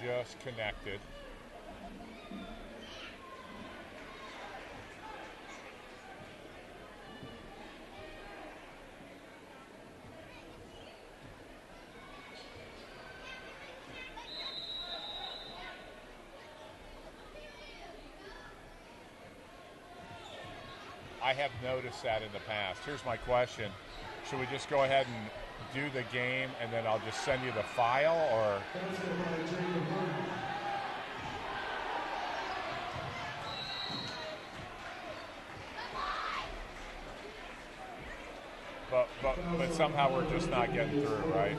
Just connected. I have noticed that in the past. Here's my question. Should we just go ahead and do the game and then I'll just send you the file, or? But somehow we're just not getting through, right?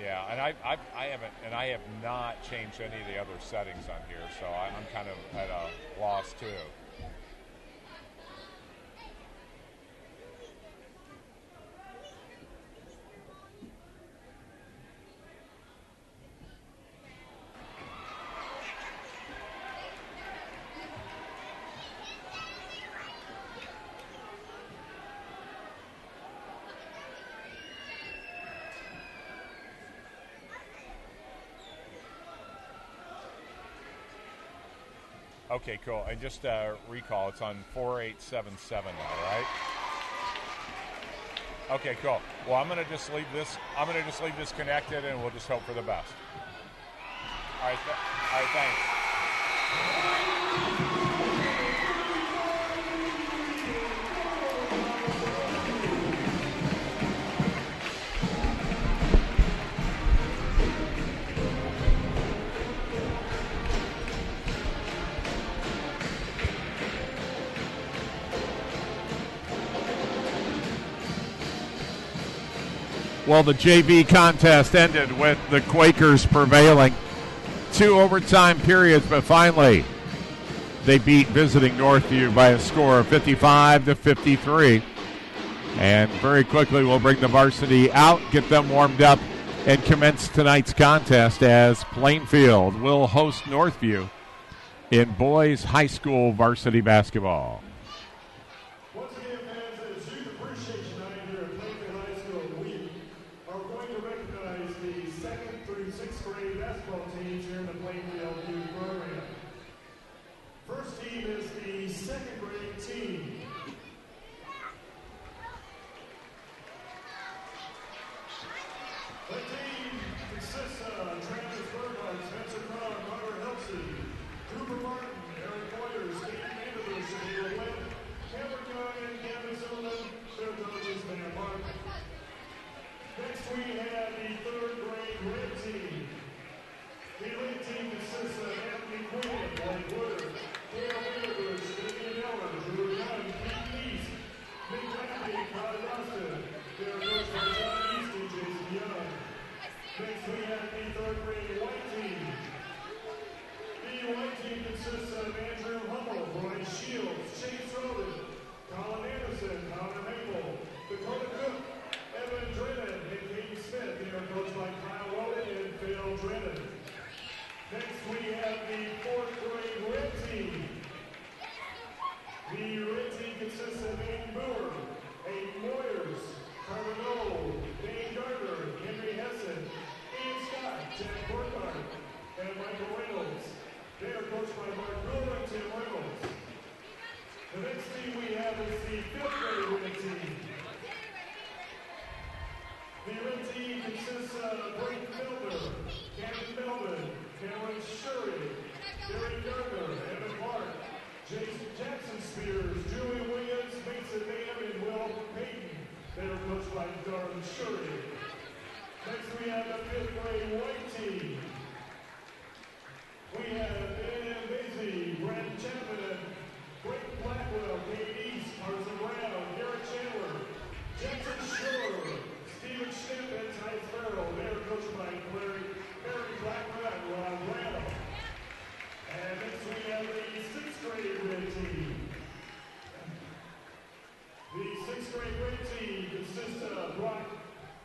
Yeah, and I have not changed any of the other settings on here, so I'm kind of at a loss too. Okay, cool. And just recall, it's on 4877 now, right? Okay, cool. Well, I'm gonna just leave this connected, and we'll just hope for the best. All right. All right. Thanks. Well, the JV contest ended with the Quakers prevailing. 2 overtime periods, but finally they beat visiting Northview by a score of 55-53. And very quickly we'll bring the varsity out, get them warmed up, and commence tonight's contest as Plainfield will host Northview in boys high school varsity basketball.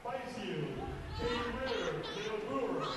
Plainfield, Katie Ritter, Caleb Brewer,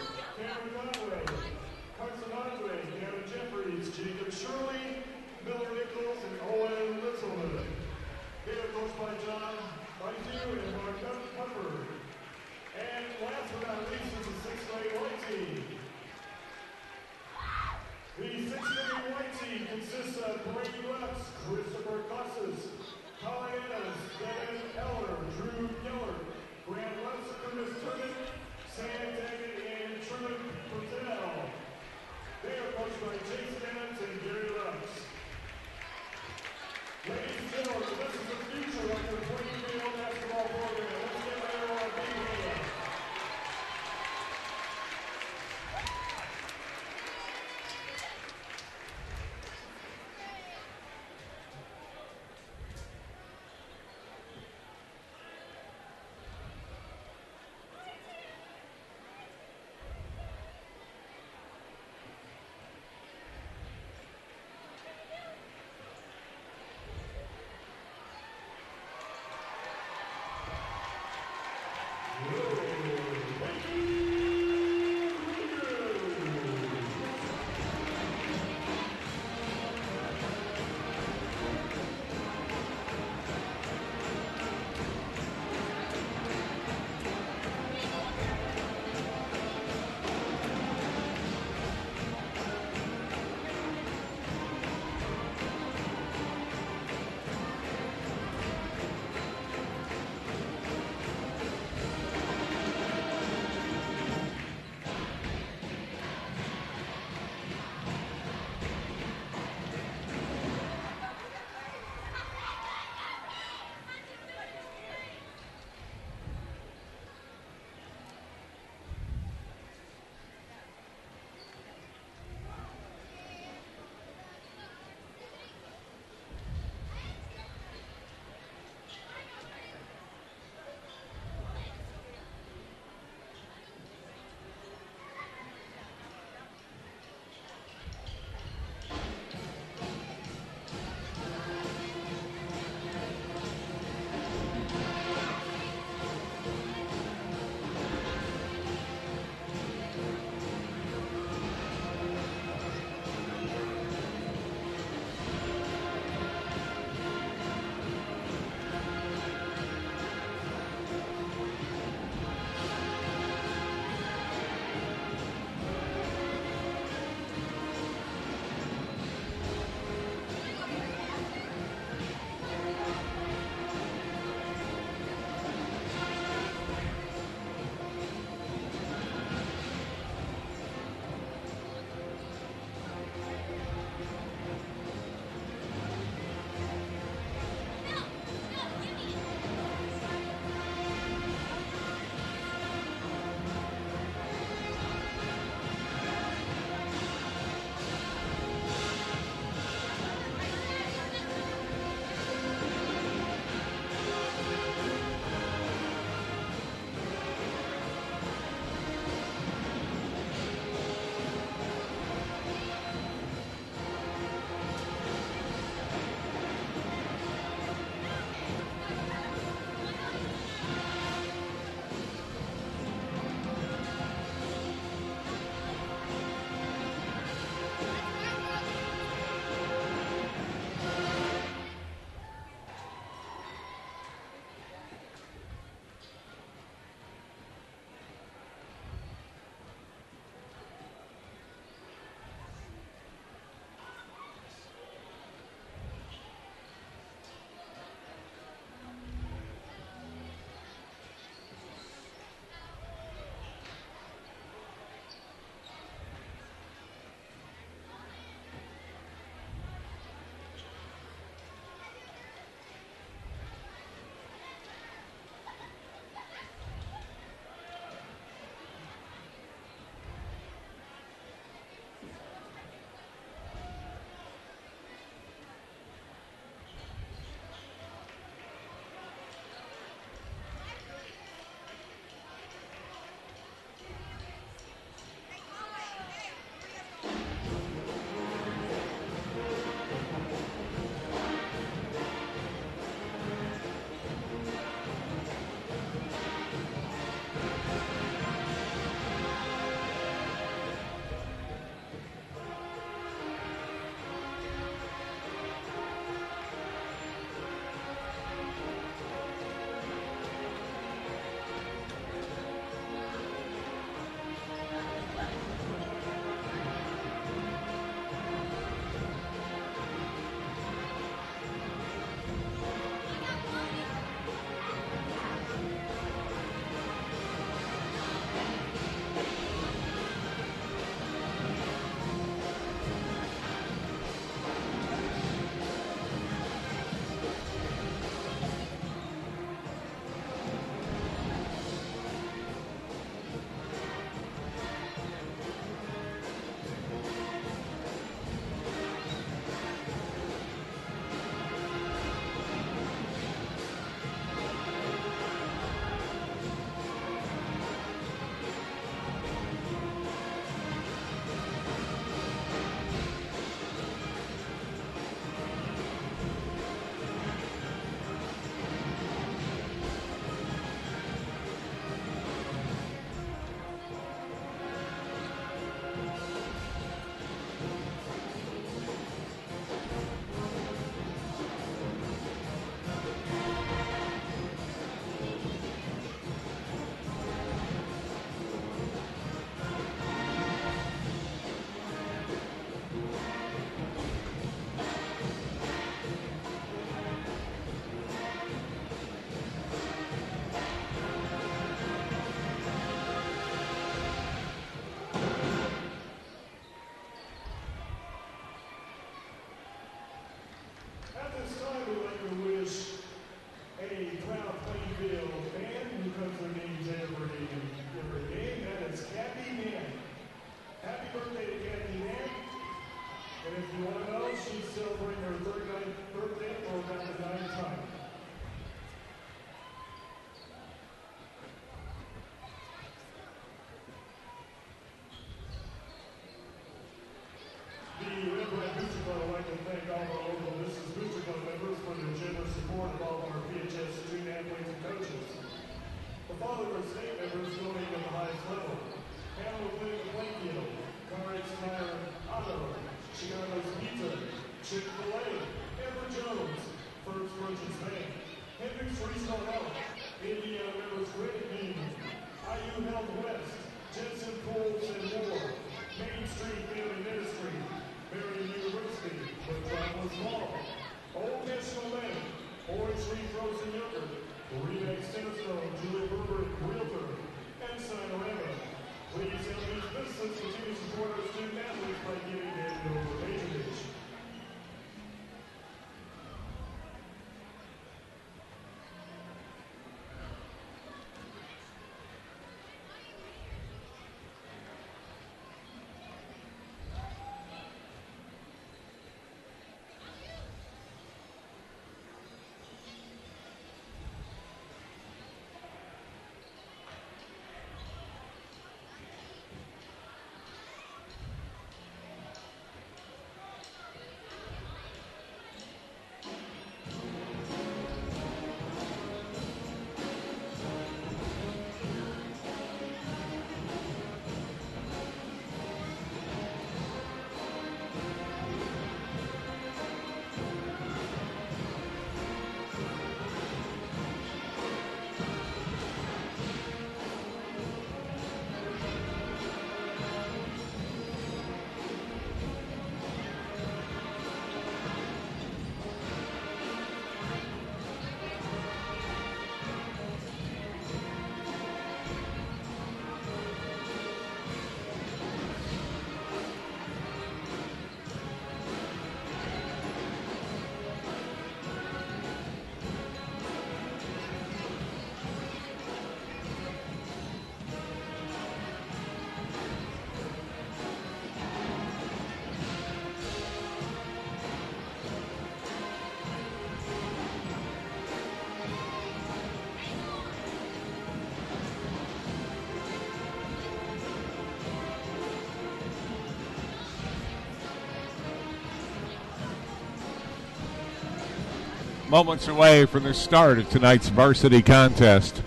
Moments away from the start of tonight's varsity contest.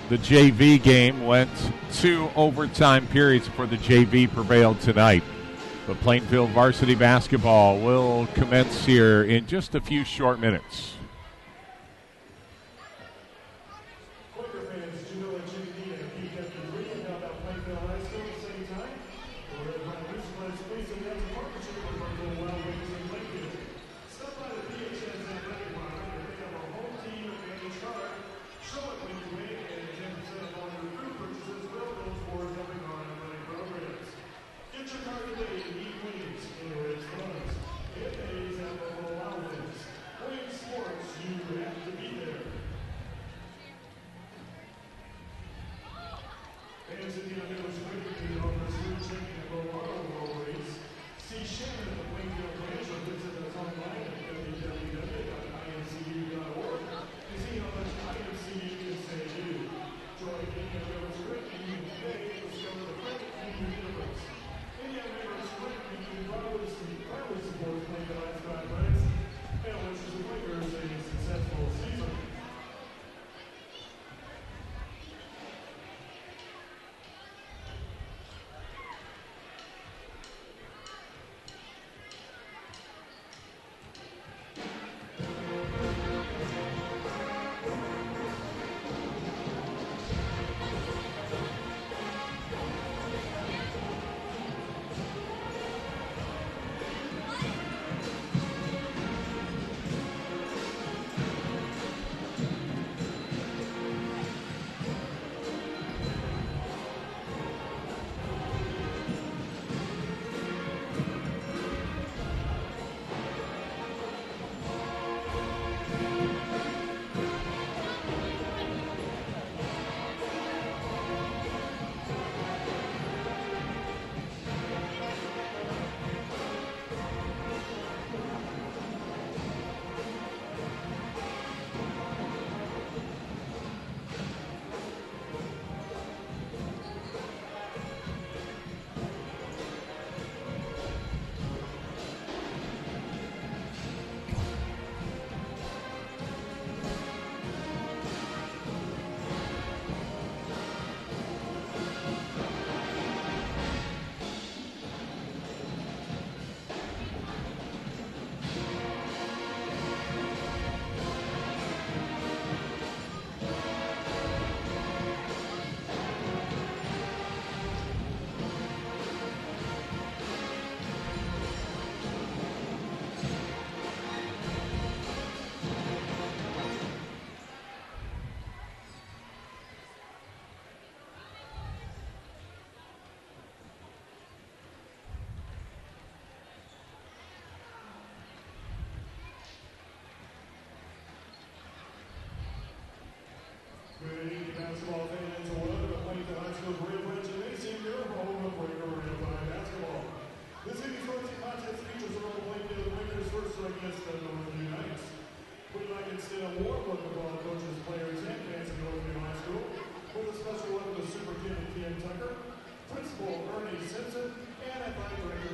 The JV game went 2 overtime periods before the JV prevailed tonight. But Plainfield varsity basketball will commence here in just a few short minutes.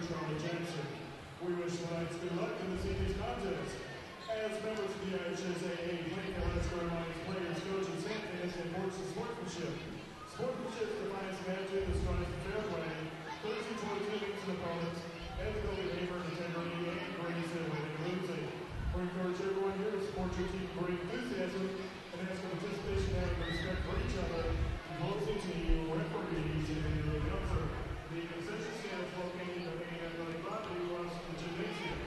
Charlie Jackson. We wish Lions good luck in this evening's contest. As members of the IHSAA, Plainfield High School Lions players, coaches, and fans enforce sportsmanship. Sportsmanship defines an attitude that strives for fair play, courtesy towards enemies and opponents, ethical behavior, integrity, and grace in winning and losing. We encourage everyone here to support your team for enthusiasm and ask for participation and respect for each other, opposing team, referees, and the comfort. The concession stand is located in the main athletic property across the gymnasium.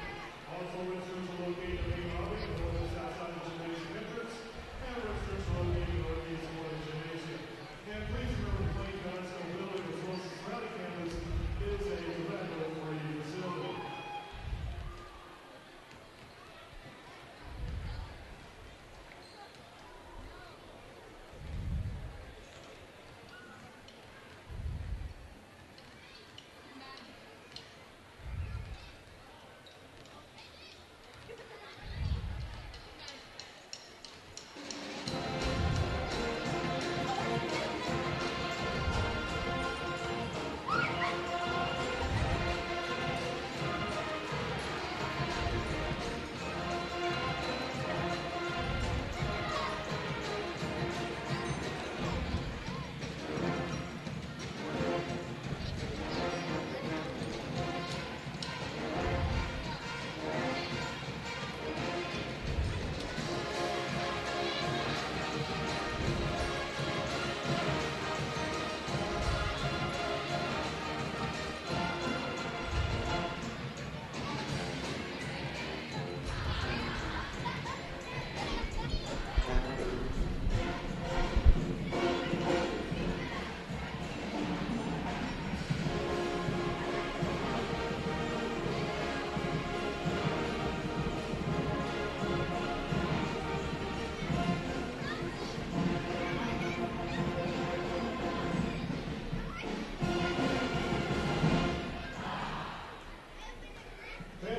All four restrooms are located in the main lobby and the others outside the gymnasium entrance, and restrooms are located in the northeast of the gymnasium. And please remember the Plainfield High School building as well as the surrounding campus is a tobacco-free facility.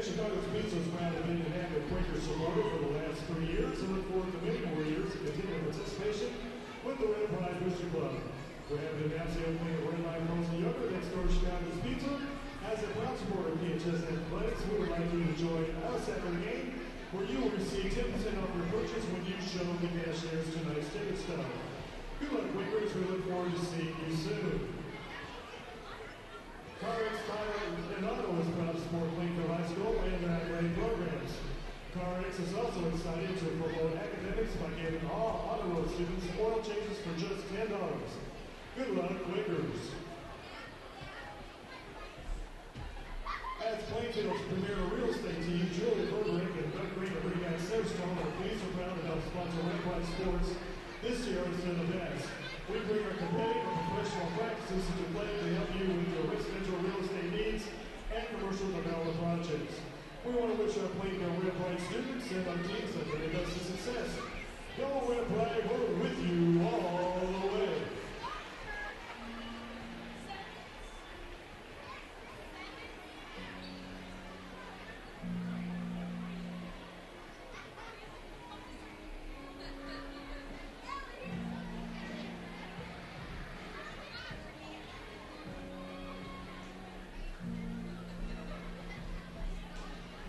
Chicago's Pizza's proud to be an active Quaker supporter for the last 3 years and look forward to many more years of continued participation with the Red Pride Booster Club. We're happy to announce the opening of Red Line Roast Yogurt next door to Chicago's Pizza. As a proud supporter of PHS Athletics, we would like you to join us after the game, where you will receive 10% off your purchase when you show the cashiers tonight's ticket stub. Good luck, Quakers. We look forward to seeing you soon. CarX Tire and Auto is proud to support Plainfield High School and their athletic programs. CarX is also excited to promote academics by giving all auto road students oil changes for just $10. Good luck, Quakers. As Plainfield's premier real estate team, Julie Broderick and Doug Green are bringing out Sarstrong are pleased and proud to help sponsor Red Pride Sports this year instead of next. We bring our competitive and professional practices into play to help you with your residential real estate needs and commercial development projects. We want to wish our Plainfield Red Pride students and our teams the very best of success. Go Red Pride, we're with you all the way.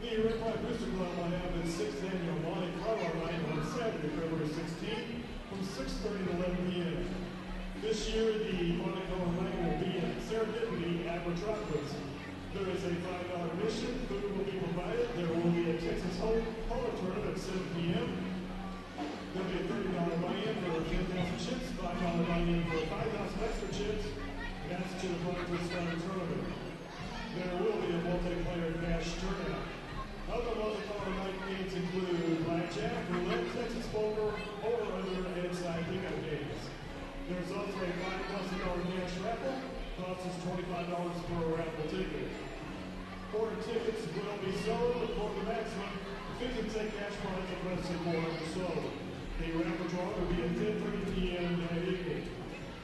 The Red Pride Booster Club will have its 6th annual Monte Carlo night on Saturday, February 16th from 6:30 to 11 p.m. This year, the Monte Carlo night will be at Serendipity at Metropolis. There is a $5 admission, food will be provided. There will be a Texas Polo tournament at 7 p.m. There will be a $30 buy-in for 10,000 chips, $5 buy-in for 5,000 extra chips. That's to the Plainfield Starter Tournament. There will be a multiplayer cash turnout. Other Monte Carlo night games include blackjack, roulette, Texas poker, over-under, and side pickup games. There's also a $5,000 cash raffle. Cost is $25 per raffle ticket. Quarter tickets will be sold for the maximum 50% cash prize of less than $400 sold. The raffle draw will be at 10:30 p.m. that evening.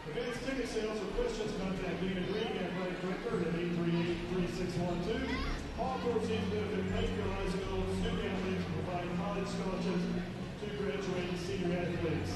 Advanced ticket sales or questions, contact David Green at Frank Record at 838-3612. All proceeds benefit Plainfield High School student athletes and provide college scholarships to graduating senior athletes.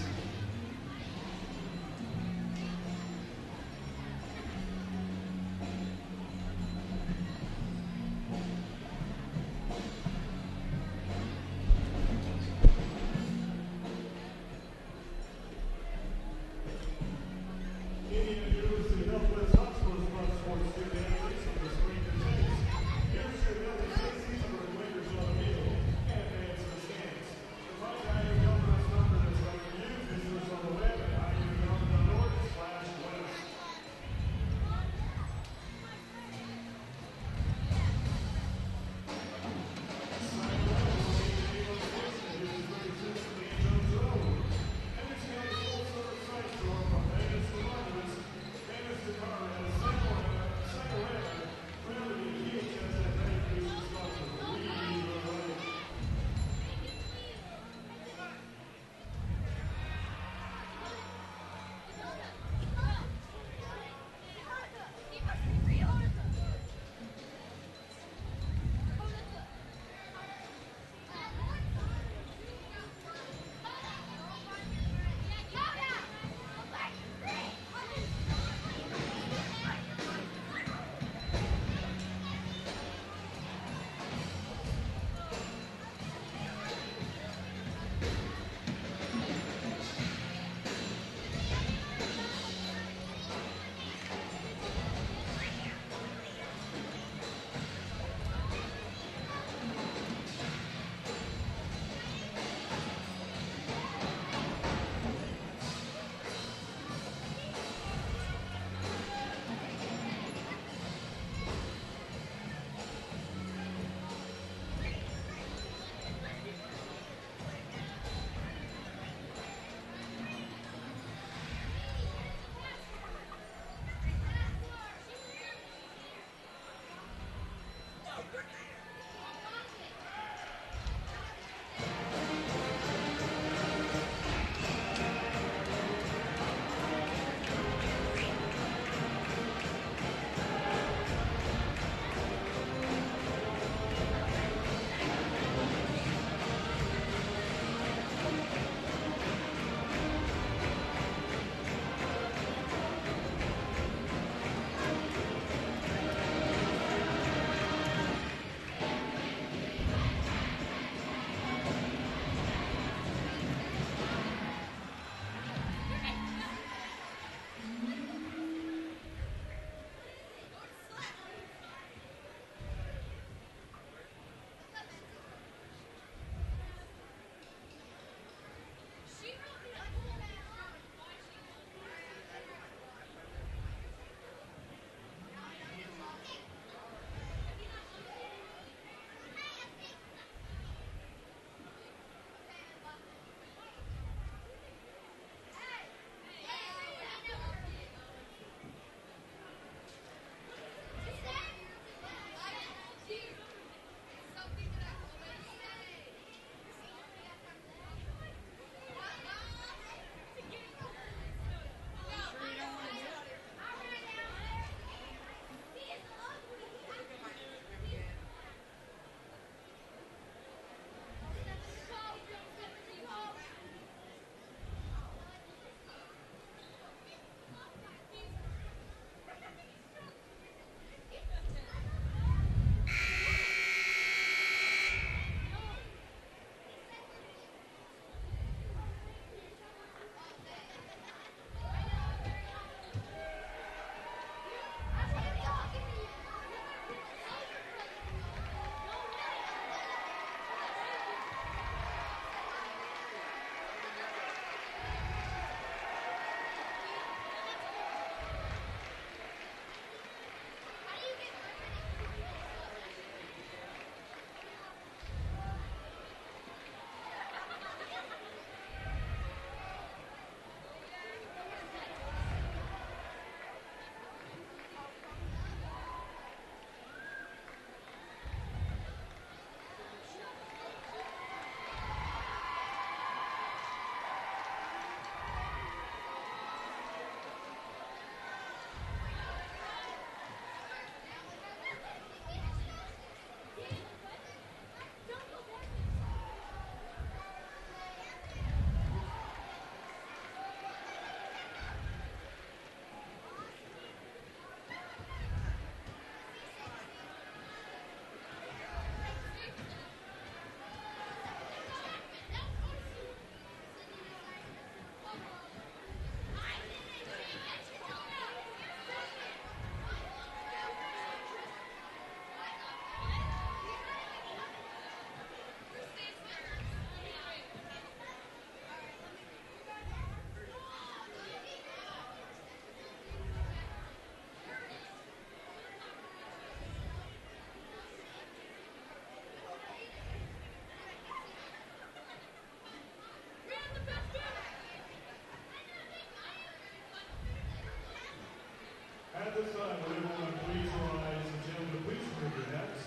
At this time, would everyone please rise and gentlemen, please remove your hats.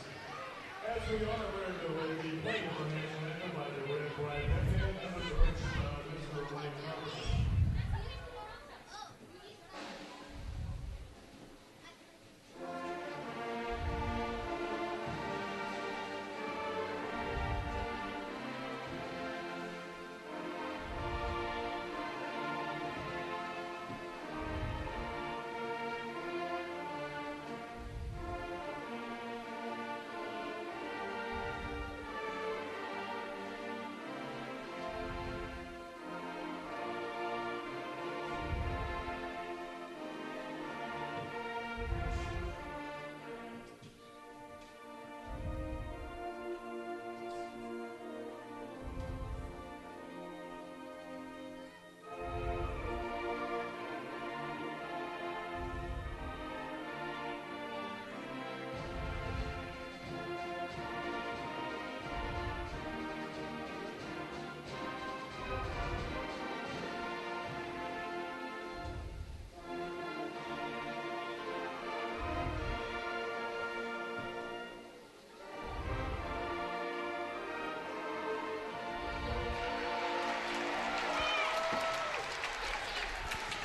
As we honor with the playing of the national anthem by the red flag, and under the direction of Mr. William Robertson.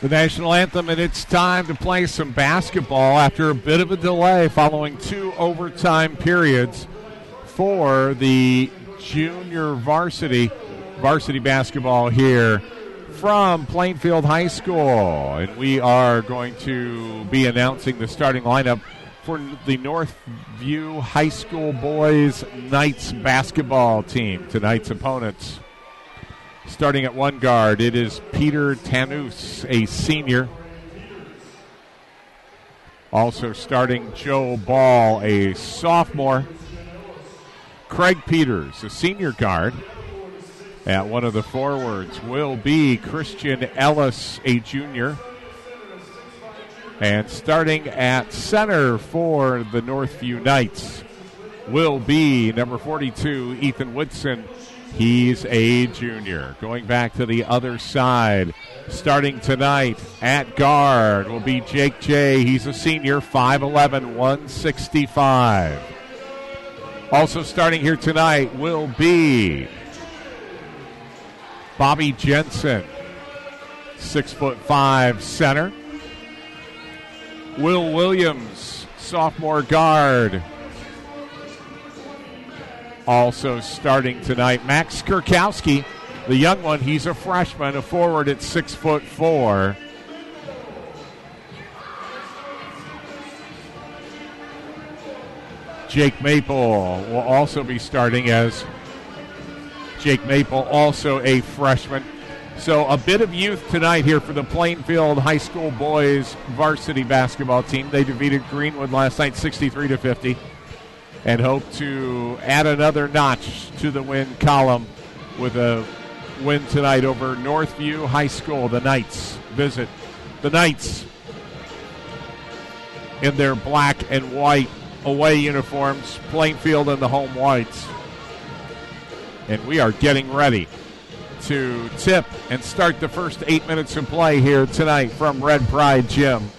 The national anthem, and it's time to play some basketball after a bit of a delay following 2 overtime periods for the junior varsity basketball here from Plainfield High School. And we are going to be announcing the starting lineup for the Northview High School boys Knights basketball team. Tonight's opponents. Starting at one guard, it is Peter Tanus, a senior. Also starting Joe Ball, a sophomore. Craig Peters, a senior guard. At one of the forwards will be Christian Ellis, a junior. And starting at center for the Northview Knights will be number 42, Ethan Woodson. He's a junior. Going back to the other side, starting tonight at guard will be Jake J. He's a senior, 5'11", 165. Also starting here tonight will be Bobby Jensen, 6'5" center. Will Williams, sophomore guard. Also starting tonight, Max Kurkowski, the young one. He's a freshman, a forward at 6'4". Jake Maple will also be starting as Jake Maple, also a freshman. So a bit of youth tonight here for the Plainfield High School boys varsity basketball team. They defeated Greenwood last night 63-50. And hope to add another notch to the win column with a win tonight over Northview High School. The Knights visit the Knights in their black and white away uniforms, Plainfield in the home whites. And we are getting ready to tip and start the first 8 minutes of play here tonight from Red Pride Gym,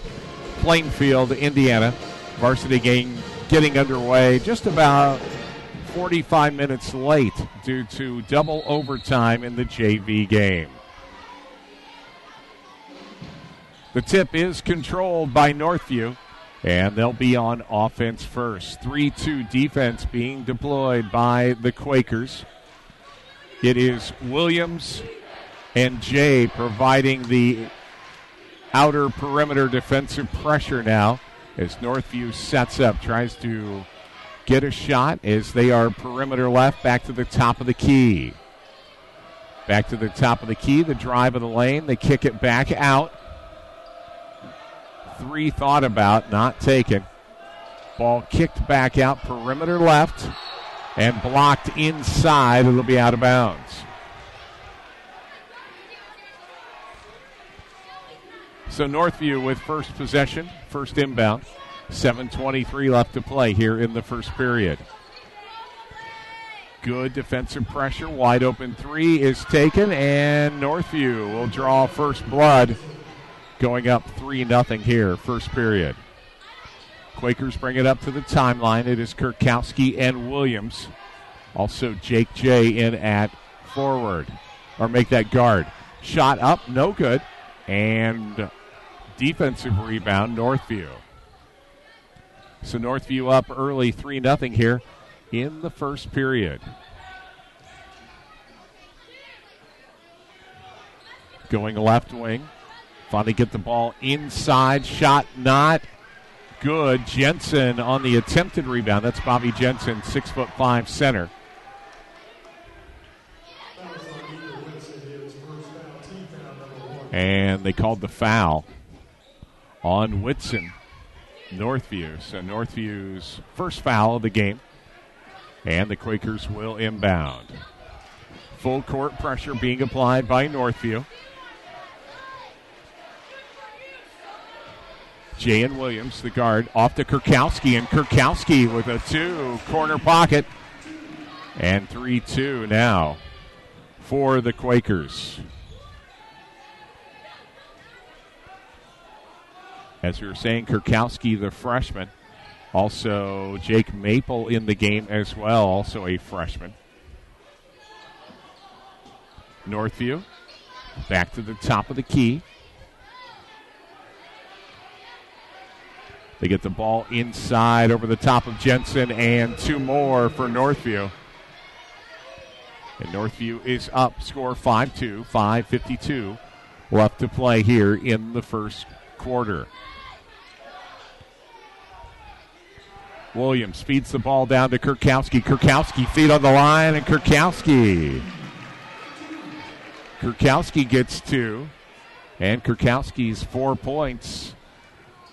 Plainfield, Indiana. Varsity game getting underway just about 45 minutes late due to double overtime in the JV game. The tip is controlled by Northview, and they'll be on offense first. 3-2 defense being deployed by the Quakers. It is Williams and Jay providing the outer perimeter defensive pressure now as Northview sets up, tries to get a shot as they are perimeter left, back to the top of the key. Back to the top of the key, the drive of the lane, they kick it back out. Three thought about, not taken. Ball kicked back out, perimeter left, and blocked inside. It'll be out of bounds. So Northview with first possession, first inbound. 7:23 left to play here in the first period. Good defensive pressure, wide open three is taken, and Northview will draw first blood, going up 3-0 here, first period. Quakers bring it up to the timeline. It is Kurkowski and Williams. Also Jake J in at forward. Or make that guard. Shot up, no good. And defensive rebound, Northview. So Northview up early 3-0 here in the first period. Going left wing. Finally get the ball inside. Shot not good. Jensen on the attempted rebound. That's Bobby Jensen, 6'5" center. And they called the foul on Whitson, Northview. So Northview's first foul of the game. And the Quakers will inbound. Full court pressure being applied by Northview. Jayan Williams, the guard, off to Kurkowski, and Kurkowski with a 2, corner pocket. And 3-2 now for the Quakers. As we were saying, Kurkowski, the freshman. Also, Jake Maple in the game as well, also a freshman. Northview, back to the top of the key. They get the ball inside over the top of Jensen, and 2 more for Northview. And Northview is up, score 5-2, 5:52 left to play here in the first quarter. Williams feeds the ball down to Kurkowski. Kurkowski feet on the line, and Kurkowski gets 2. And Kurkowski's 4 points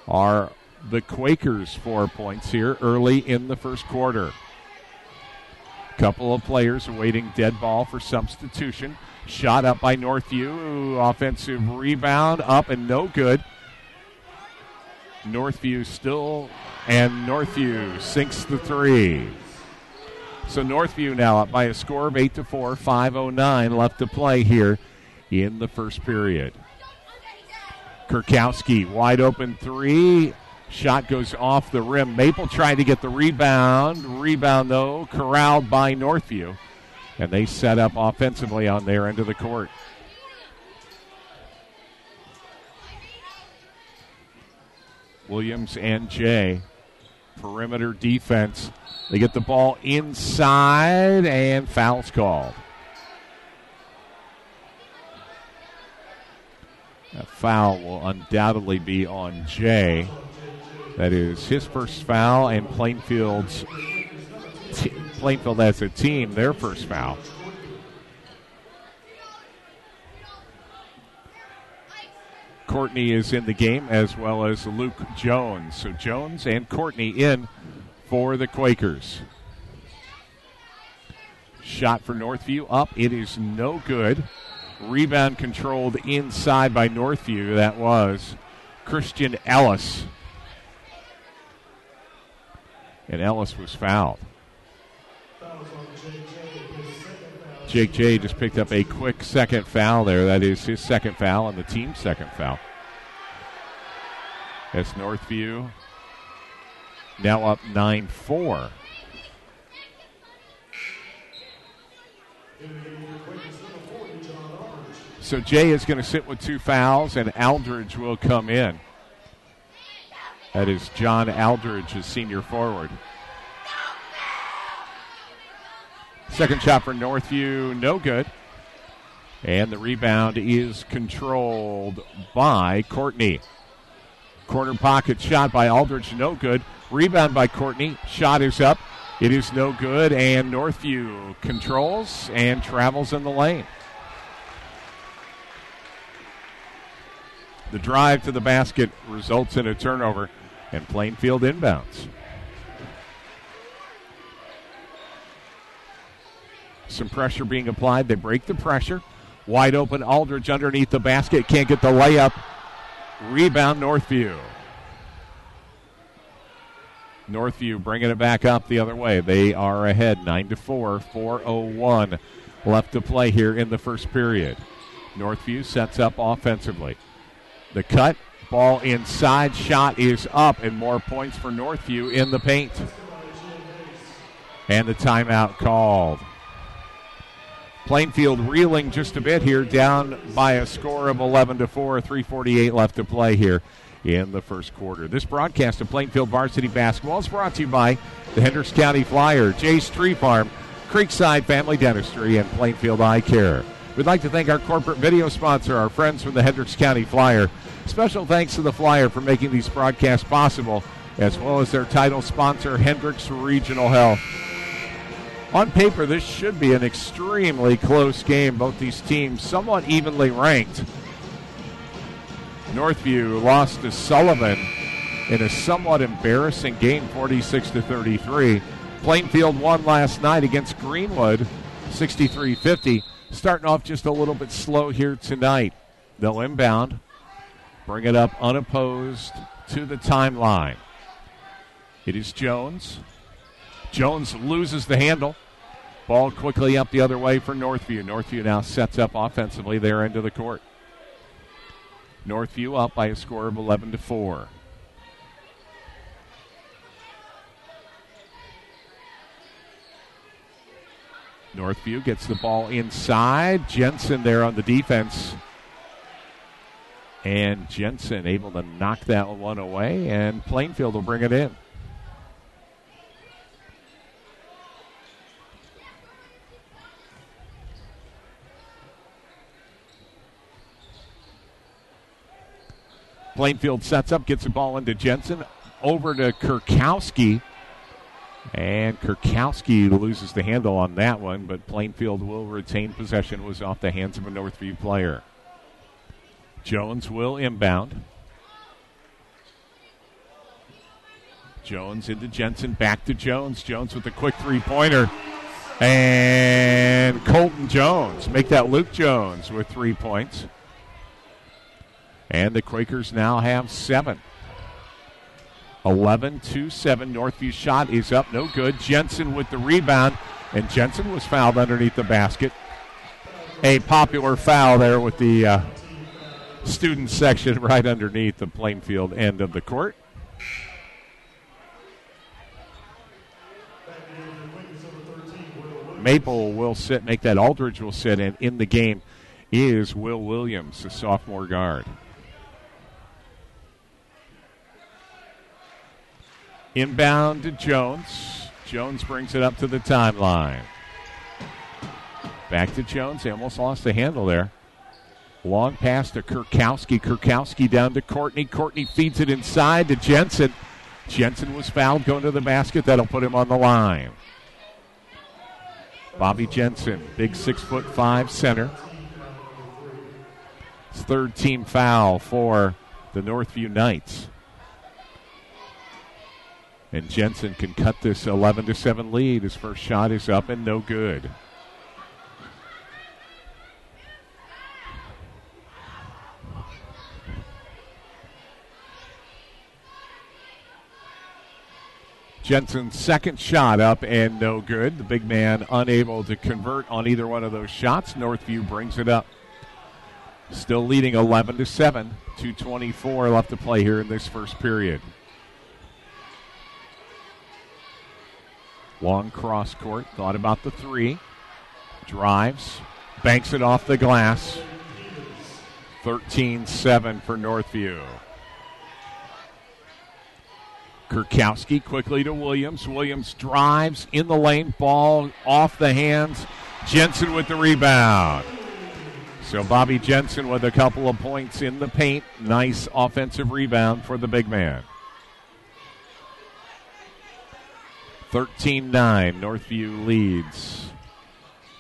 are the Quakers' 4 points here early in the first quarter. Couple of players awaiting dead ball for substitution. Shot up by Northview. Offensive rebound up and no good. Northview still, and Northview sinks the 3. So Northview now up by a score of 8-4, 5:09 left to play here in the first period. Kurkowski, wide open 3. Shot goes off the rim. Maple trying to get the rebound. Rebound, though, corralled by Northview. And they set up offensively on their end of the court. Williams and Jay, perimeter defense. They get the ball inside, and foul's called. A foul will undoubtedly be on Jay. That is his first foul, and Plainfield as a team, their first foul. Courtney is in the game, as well as Luke Jones. So Jones and Courtney in for the Quakers. Shot for Northview up. It is no good. Rebound controlled inside by Northview. That was Christian Ellis. And Ellis was fouled. Jake J just picked up a quick second foul there. That is his second foul and the team's second foul. As Northview now up 9-4. So Jay is going to sit with 2 fouls, and Aldridge will come in. That is John Aldridge, a senior forward. Second shot for Northview, no good. And the rebound is controlled by Courtney. Corner pocket shot by Aldridge, no good. Rebound by Courtney. Shot is up. It is no good, and Northview controls and travels in the lane. The drive to the basket results in a turnover, and Plainfield inbounds. Some pressure being applied. They break the pressure. Wide open Aldridge underneath the basket. Can't get the layup. Rebound Northview. Northview bringing it back up the other way. They are ahead 9-4, 4:01 left to play here in the first period. Northview sets up offensively. The cut Ball inside, shot is up, and more points for Northview in the paint. And the timeout called. Plainfield reeling just a bit here, down by a score of 11-4, 3:48 left to play here in the first quarter. This broadcast of Plainfield Varsity Basketball is brought to you by the Hendricks County Flyer, Jay's Tree Farm, Creekside Family Dentistry, and Plainfield Eye Care. We'd like to thank our corporate video sponsor, our friends from the Hendricks County Flyer. Special thanks to the Flyer for making these broadcasts possible, as well as their title sponsor, Hendricks Regional Health. On paper, this should be an extremely close game. Both these teams somewhat evenly ranked. Northview lost to Sullivan in a somewhat embarrassing game, 46-33. Plainfield won last night against Greenwood, 63-50. Starting off just a little bit slow here tonight. They'll inbound, bring it up unopposed to the timeline. It is Jones. Jones loses the handle. Ball quickly up the other way for Northview. Northview now sets up offensively their end of the court. Northview up by a score of 11-4. Northview gets the ball inside. Jensen there on the defense. And Jensen able to knock that one away, and Plainfield will bring it in. Plainfield sets up, gets the ball into Jensen, over to Kurkowski. And Kurkowski loses the handle on that one, but Plainfield will retain possession. It was off the hands of a Northview player. Jones will inbound. Jones into Jensen, back to Jones. Jones with a quick three-pointer. And Colton Jones, make that Luke Jones with 3 points. And the Quakers now have 7. 11-7. Northview shot is up, no good. Jensen with the rebound, and Jensen was fouled underneath the basket. A popular foul there with the student section right underneath the Plainfield end of the court. Maple will sit, make that Aldridge will sit, and in the game is Will Williams, the sophomore guard. Inbound to Jones. Jones brings it up to the timeline. Back to Jones. They almost lost the handle there. Long pass to Kurkowski. Kurkowski down to Courtney. Courtney feeds it inside to Jensen. Jensen was fouled going to the basket. That'll put him on the line. Bobby Jensen, big 6'5" center. It's third team foul for the Northview Knights. And Jensen can cut this 11-7 lead. His first shot is up and no good. Jensen's second shot up and no good. The big man unable to convert on either one of those shots. Northview brings it up. Still leading 11-7. 2:24 left to play here in this first period. Long cross court, thought about the three. Drives, banks it off the glass. 13-7 for Northview. Kurkowski quickly to Williams. Williams drives in the lane, ball off the hands. Jensen with the rebound. So Bobby Jensen with a couple of points in the paint. Nice offensive rebound for the big man. 13-9, Northview leads.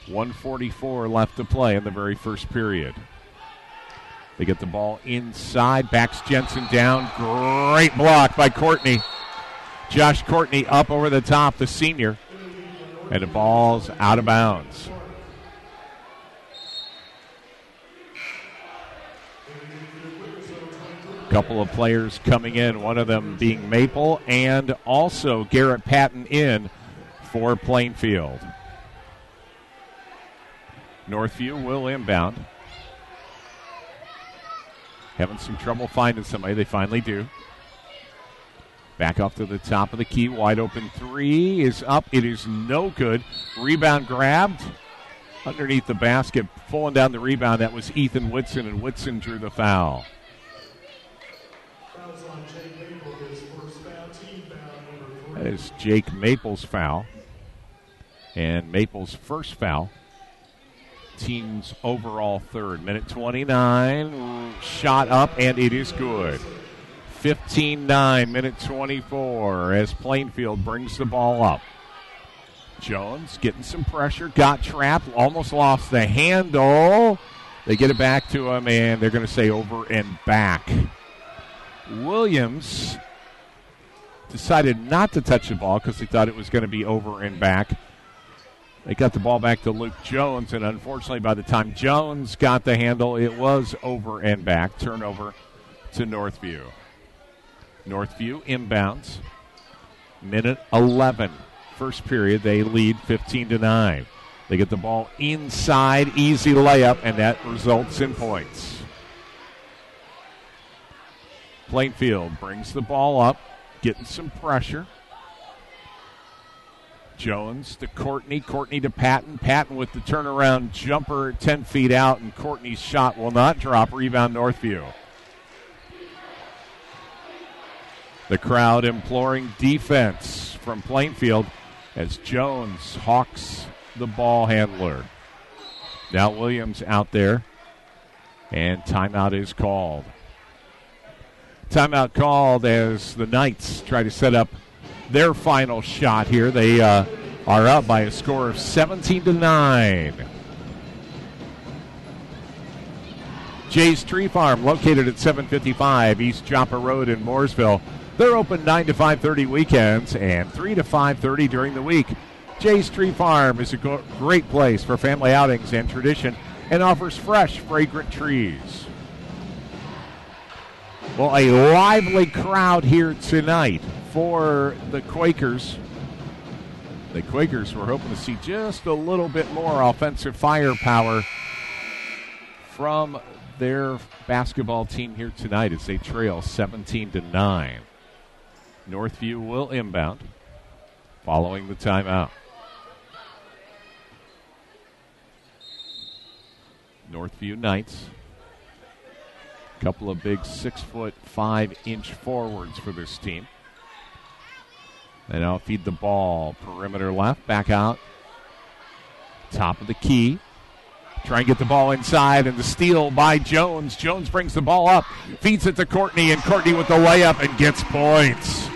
1:44 left to play in the very first period. They get the ball inside, backs Jensen down. Great block by Courtney. Josh Courtney up over the top, the senior. And the ball's out of bounds. Couple of players coming in, one of them being Maple and also Garrett Patton in for Plainfield. Northview will inbound. having some trouble finding somebody. They finally do. Back off to the top of the key. Wide open three is up. It is no good. Rebound grabbed underneath the basket. Pulling down the rebound, that was Ethan Whitson, and Whitson drew the foul. That is Jake Maples' foul. And Maples' first foul. Team's overall third. Minute 29. Shot up, and it is good. 15-9, minute 24, as Plainfield brings the ball up. Jones getting some pressure, got trapped, almost lost the handle. They get it back to him, and they're going to say over and back. Williams decided not to touch the ball because they thought it was going to be over and back. They got the ball back to Luke Jones, and unfortunately by the time Jones got the handle, it was over and back. Turnover to Northview. Northview inbounds. Minute 11. First period, they lead 15-9. They get the ball inside, easy layup, and that results in points. Plainfield brings the ball up, getting some pressure. Jones to Courtney, Courtney to Patton. Patton with the turnaround jumper 10 feet out, and Courtney's shot will not drop. Rebound Northview. The crowd imploring defense from Plainfield as Jones hawks the ball handler. Now Williams out there, and timeout is called. Timeout called as the Knights try to set up their final shot here. They are up by a score of 17-9. Jay's Tree Farm, located at 755 East Joppa Road in Mooresville. They're open 9 to 5:30 weekends and 3 to 5:30 during the week. Jay's Tree Farm is a great place for family outings and tradition and offers fresh, fragrant trees. Well, a lively crowd here tonight for the Quakers. The Quakers were hoping to see just a little bit more offensive firepower from their basketball team here tonight as they trail 17-9. Northview will inbound following the timeout. Northview Knights. A couple of big 6'5" forwards for this team. They now feed the ball. Perimeter left, back out. Top of the key. Try and get the ball inside, and the steal by Jones. Jones brings the ball up, feeds it to Courtney, and Courtney with the layup and gets points.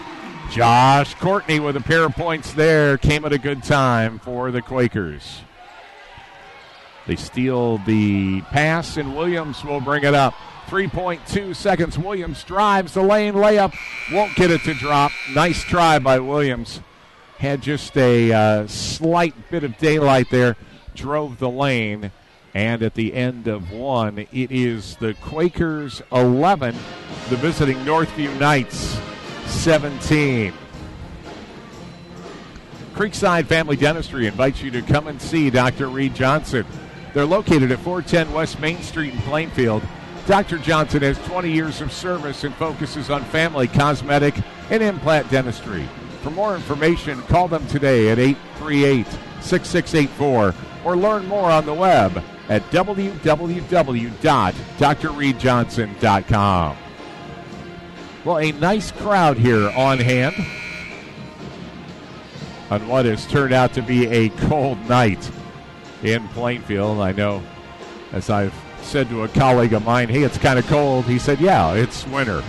Josh Courtney with a pair of points there. Came at a good time for the Quakers. They steal the pass, and Williams will bring it up. 3.2 seconds. Williams drives the lane, layup. Won't get it to drop. Nice try by Williams. Had just a slight bit of daylight there. Drove the lane. And at the end of one, it is the Quakers 11, the visiting Northview Knights 17. Creekside Family Dentistry invites you to come and see Dr. Reed Johnson. They're located at 410 West Main Street in Plainfield. Dr. Johnson has 20 years of service and focuses on family, cosmetic, and implant dentistry. For more information, call them today at 838-6684 or learn more on the web at www.drreedjohnson.com. Well, a nice crowd here on hand on what has turned out to be a cold night in Plainfield. I know, as I've said to a colleague of mine, hey, it's kind of cold. He said, yeah, it's winter.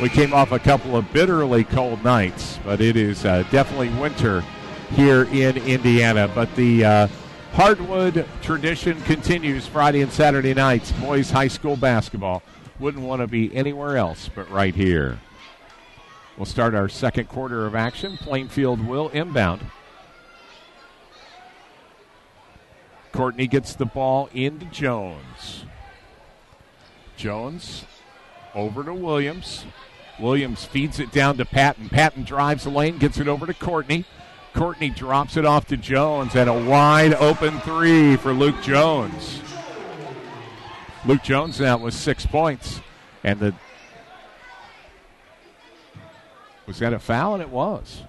We came off a couple of bitterly cold nights, but it is definitely winter here in Indiana. But the hardwood tradition continues Friday and Saturday nights. Boys high school basketball. Wouldn't want to be anywhere else but right here. We'll start our second quarter of action. Plainfield will inbound. Courtney gets the ball into Jones. Jones over to Williams. Williams feeds it down to Patton. Patton drives the lane, gets it over to Courtney. Courtney drops it off to Jones, and a wide open three for Luke Jones. Luke Jones now with 6 points. And was that a foul? And it was.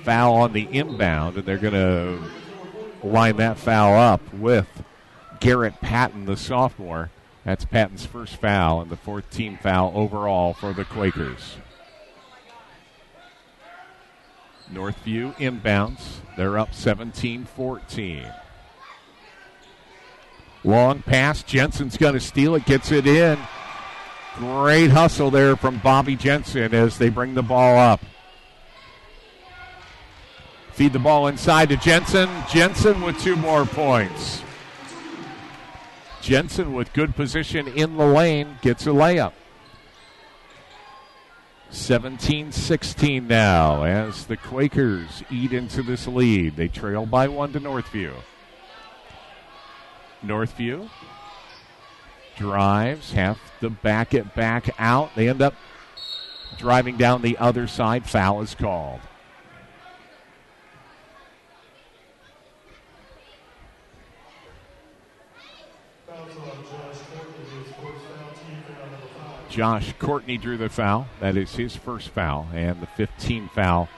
Foul on the inbound, and they're going to line that foul up with Garrett Patton, the sophomore. That's Patton's first foul and the 4th team foul overall for the Quakers. Northview inbounds. They're up 17-14. Long pass. Jensen's going to steal it, gets it in. Great hustle there from Bobby Jensen as they bring the ball up. Feed the ball inside to Jensen. Jensen with 2 more points. Jensen with good position in the lane gets a layup. 17-16 now as the Quakers eat into this lead. They trail by 1 to Northview. Northview drives, have to back it back out. They end up driving down the other side. Foul is called. Josh Courtney drew the foul. That is his first foul and the 15th foul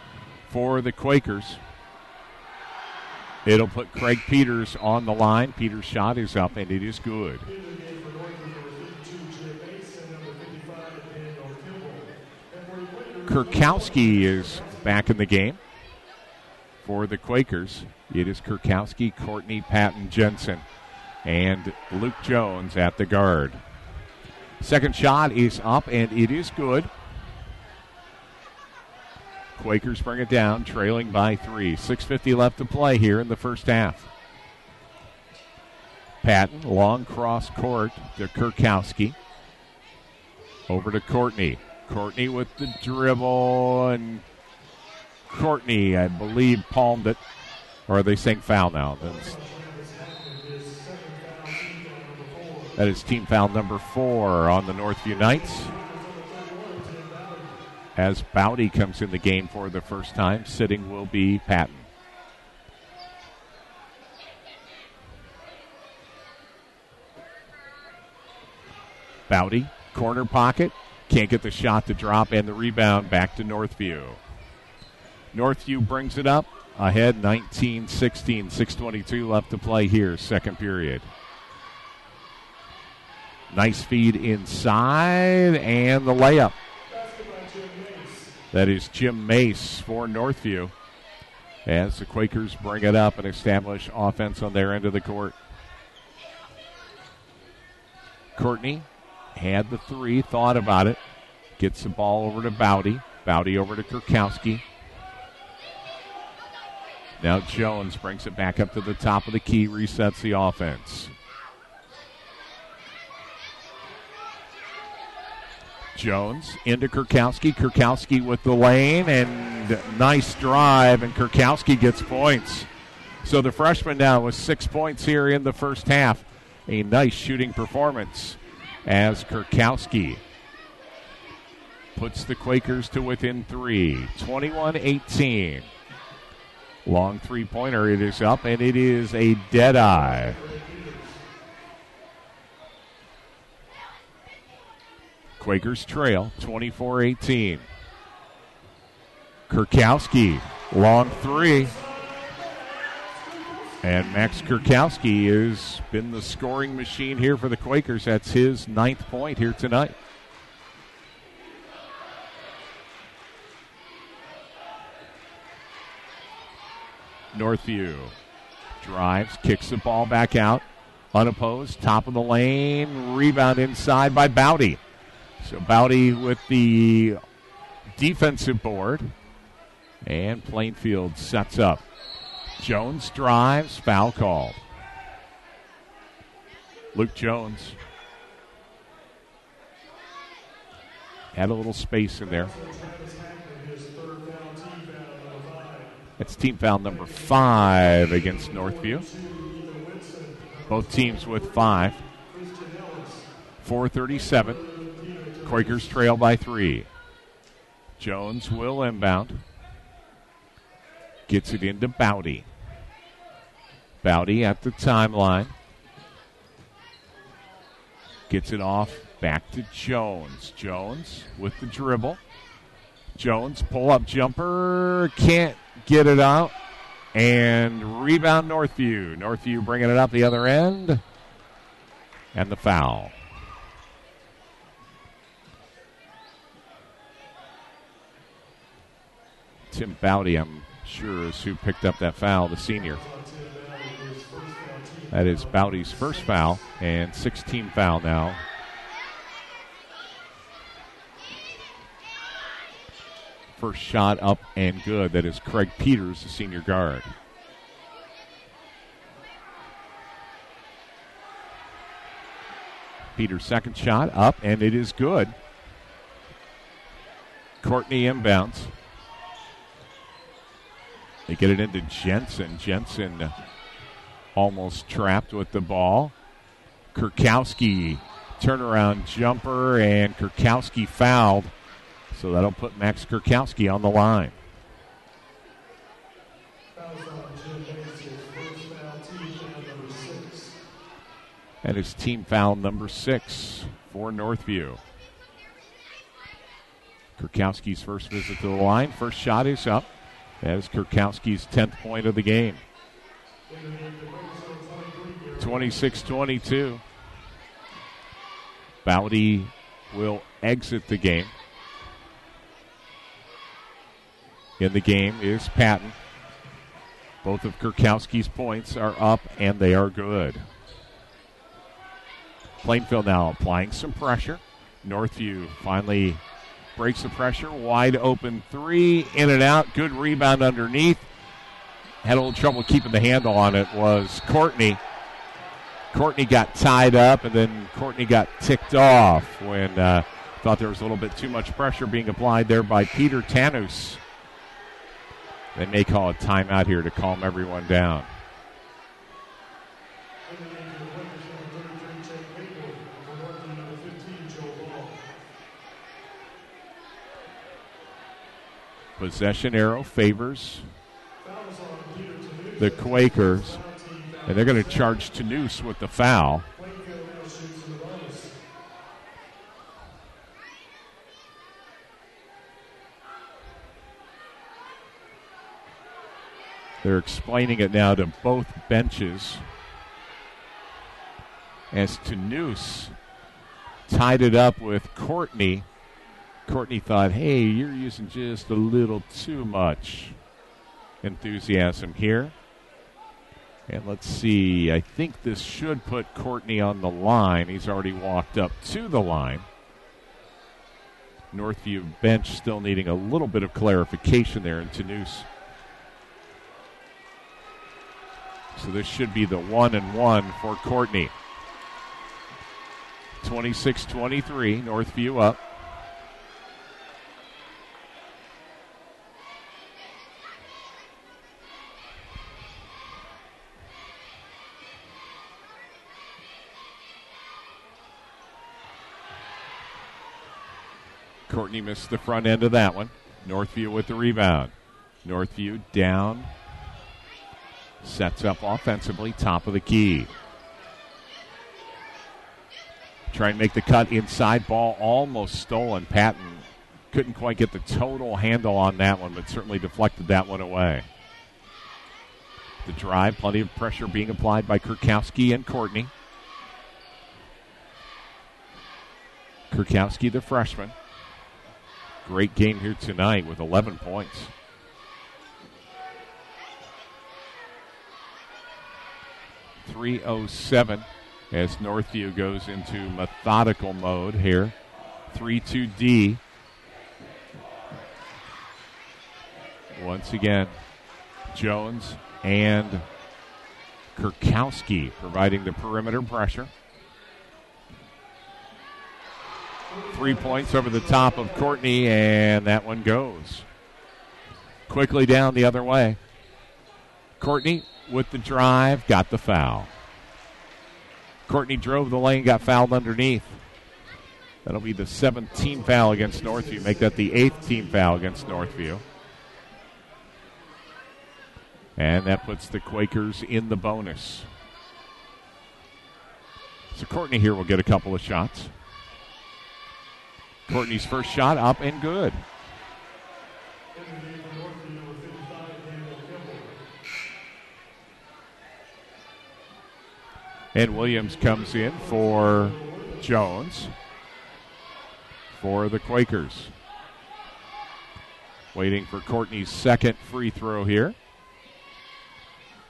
for the Quakers. It'll put Craig Peters on the line. Peters' shot is up, and it is good. Kurkowski is back in the game for the Quakers. It is Kurkowski, Courtney, Patton, Jensen, and Luke Jones at the guard. Second shot is up, and it is good. Quakers bring it down, trailing by 3. 6:50 left to play here in the first half. Patton, long cross court to Kurkowski. Over to Courtney. Courtney with the dribble, and Courtney, I believe, palmed it. Or are they saying foul now? That is team foul number 4 on the Northview Knights. As Bowdy comes in the game for the first time, sitting will be Patton. Bowdy, corner pocket, can't get the shot to drop, and the rebound back to Northview. Northview brings it up, ahead 19-16, 6:22 left to play here, second period. Nice feed inside, and the layup. That is Jim Mace for Northview as the Quakers bring it up and establish offense on their end of the court. Courtney had the 3, thought about it. Gets the ball over to Bowdy. Bowdy over to Kurkowski. Now Jones brings it back up to the top of the key, resets the offense. Jones into Kurkowski. Kurkowski with the lane, and nice drive, and Kurkowski gets points. So the freshman now with 6 points here in the first half. A nice shooting performance as Kurkowski puts the Quakers to within 3. 21-18. Long three-pointer. It is up, and it is a dead eye. Quakers trail 24-18. Kurkowski, long 3. And Max Kurkowski has been the scoring machine here for the Quakers. That's his 9th point here tonight. Northview drives, kicks the ball back out. Unopposed, top of the lane. Rebound inside by Bowdy. So Bowdy with the defensive board. And Plainfield sets up. Jones drives, foul called. Luke Jones had a little space in there. That's team foul number 5 against Northview. Both teams with 5. 4:37. Quakers trail by 3. Jones will inbound. Gets it into Bowdy. Bowdy at the timeline. Gets it off back to Jones. Jones with the dribble. Jones, pull-up jumper, can't get it out. And rebound Northview. Northview bringing it up the other end. And the foul. Tim Bowdy, I'm sure, is who picked up that foul, the senior. That is Bowdy's first foul, and 16 foul now. First shot up and good. That is Craig Peters, the senior guard. Peters' second shot up, and it is good. Courtney inbounds. They get it into Jensen. Jensen almost trapped with the ball. Kurkowski, turnaround jumper, and Kurkowski fouled. So that'll put Max Kurkowski on the line. And it's team foul number 6 for Northview. Kurkowski's first visit to the line. First shot is up. That is Kurkowski's 10th point of the game. 26-22. Bowdy will exit the game. In the game is Patton. Both of Kurkowski's points are up, and they are good. Plainfield now applying some pressure. Northview finally breaks the pressure. Wide open three. In and out. Good rebound underneath. Had a little trouble keeping the handle on it was Courtney. Courtney got tied up, and then Courtney got ticked off when thought there was a little bit too much pressure being applied there by Peter Tanus. They may call a timeout here to calm everyone down. Possession arrow favors the Quakers, and they're going to charge Tanus with the foul. They're explaining it now to both benches as Tanus tied it up with Courtney. Courtney thought, hey, you're using just a little too much enthusiasm here. And let's see, I think this should put Courtney on the line. He's already walked up to the line. Northview bench still needing a little bit of clarification there in Tanus. So this should be the 1-and-1 for Courtney. 26-23, Northview up. Courtney missed the front end of that one. Northview with the rebound. Northview down. Sets up offensively, top of the key. Try and make the cut inside. Ball almost stolen. Patton couldn't quite get the total handle on that one, but certainly deflected that one away. The drive, plenty of pressure being applied by Kurkowski and Courtney. Kurkowski, the freshman. Great game here tonight with 11 points. .307 as Northview goes into methodical mode here. 3-2-D. Once again, Jones and Kurkowski providing the perimeter pressure. 3 points over the top of Courtney, and that one goes. Quickly down the other way. Courtney with the drive, got the foul. Courtney drove the lane, got fouled underneath. That'll be the 17th foul against Northview. Make that the 8th team foul against Northview. And that puts the Quakers in the bonus. So Courtney here will get a couple of shots. Courtney's first shot up and good. And Williams comes in for Jones for the Quakers. Waiting for Courtney's second free throw here.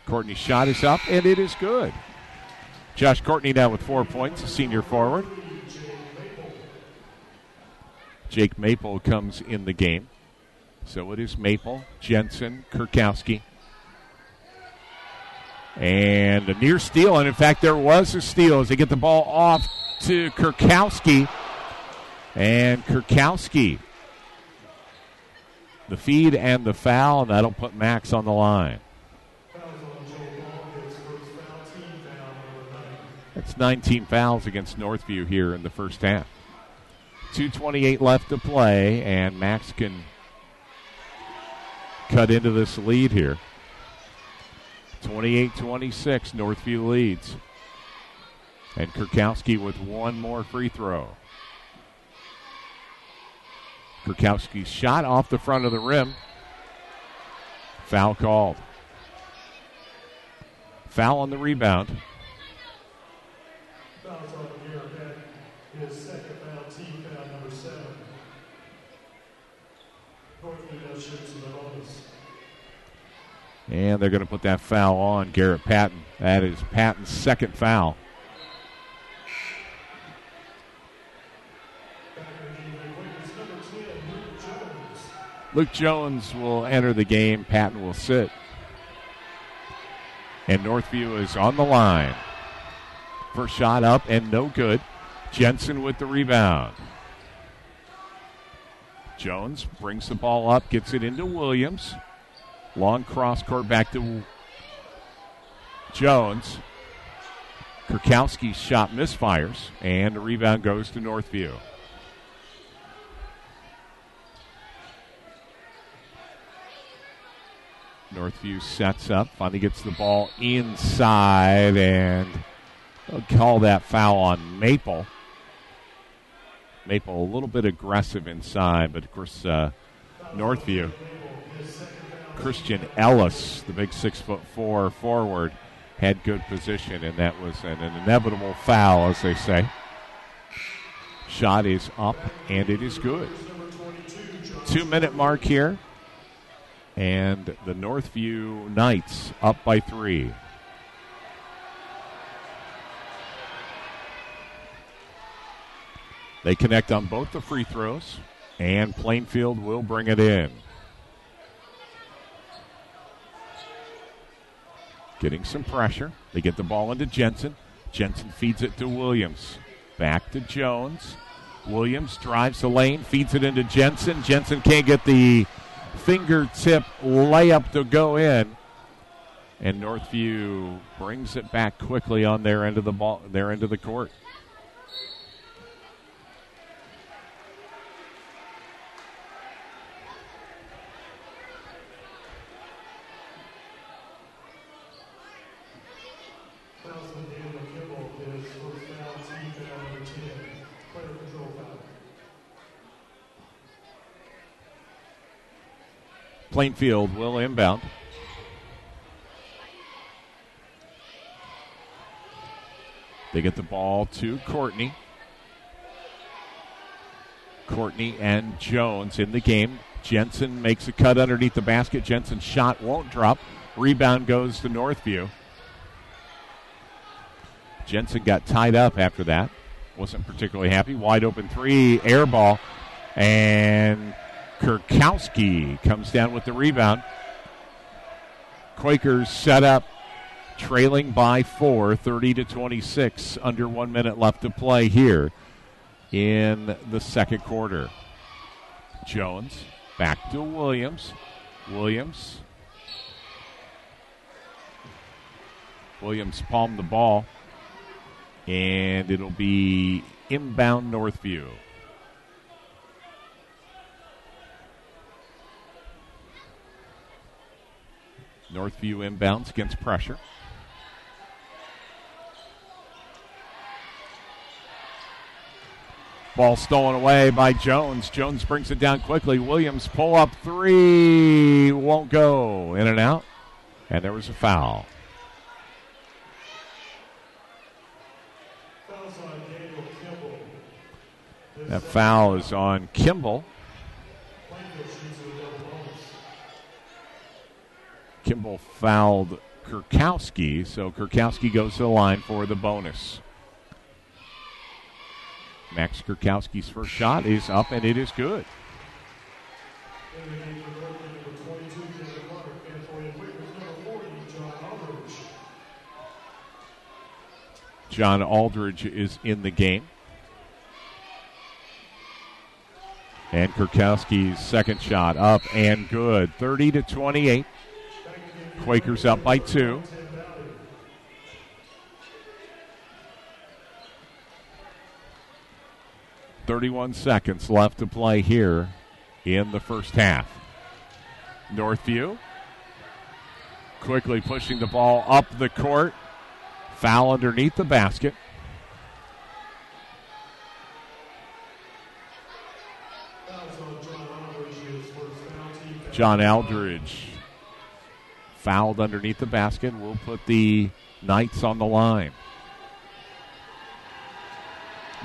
Courtney's shot is up, and it is good. Josh Courtney now with 4 points, a senior forward. Jake Maple comes in the game. So it is Maple, Jensen, Kurkowski. And a near steal, and in fact there was a steal as they get the ball off to Kurkowski. And Kurkowski, the feed and the foul, and that'll put Max on the line. That's 19 fouls against Northview here in the first half. 2:28 left to play, and Max can cut into this lead here. 28-26, Northview leads. And Kurkowski with one more free throw. Kurkowski's shot off the front of the rim. Foul called. Foul on the rebound. Fouls on Garrett, his second foul, team foul number 7. Northview now shoots in the bonus. And they're going to put that foul on Garrett Patton. That is Patton's second foul. Luke Jones will enter the game. Patton will sit. And Northview is on the line. First shot up and no good. Jensen with the rebound. Jones brings the ball up, gets it into Williams. Long cross court back to Jones. Kurkowski's shot misfires, and the rebound goes to Northview. Northview sets up, finally gets the ball inside, and they'll call that foul on Maple. Maple a little bit aggressive inside, but of course Northview, Christian Ellis, the big 6'4" forward, had good position, and that was an inevitable foul, as they say. Shot is up, and it is good. 2-minute mark here, and the Northview Knights up by 3. They connect on both the free throws, and Plainfield will bring it in. Getting some pressure. They get the ball into Jensen. Jensen feeds it to Williams. Back to Jones. Williams drives the lane, feeds it into Jensen. Jensen can't get the fingertip layup to go in. And Northview brings it back quickly on their end of the ball, their end of the court. Plainfield will inbound. They get the ball to Courtney. Courtney and Jones in the game. Jensen makes a cut underneath the basket. Jensen's shot won't drop. Rebound goes to Northview. Jensen got tied up after that. Wasn't particularly happy. Wide open three, air ball. And Kurkowski comes down with the rebound. Quakers set up, trailing by 4, 30-26. Under 1 minute left to play here in the second quarter. Jones back to Williams. Williams palmed the ball, and it'll be inbound Northview. Northview inbounds against pressure. Ball stolen away by Jones. Jones brings it down quickly. Williams pull up three. Won't go. In and out. And there was a foul. That foul is on Kimball. Kimball fouled Kurkowski, so Kurkowski goes to the line for the bonus. Max Kurkowski's first shot is up, and it is good. John Aldridge is in the game. And Kurkowski's second shot up and good. 30-28. Quakers up by 2. .31 seconds left to play here in the first half. Northview quickly pushing the ball up the court. Foul underneath the basket. John Aldridge fouled underneath the basket. We'll put the Knights on the line.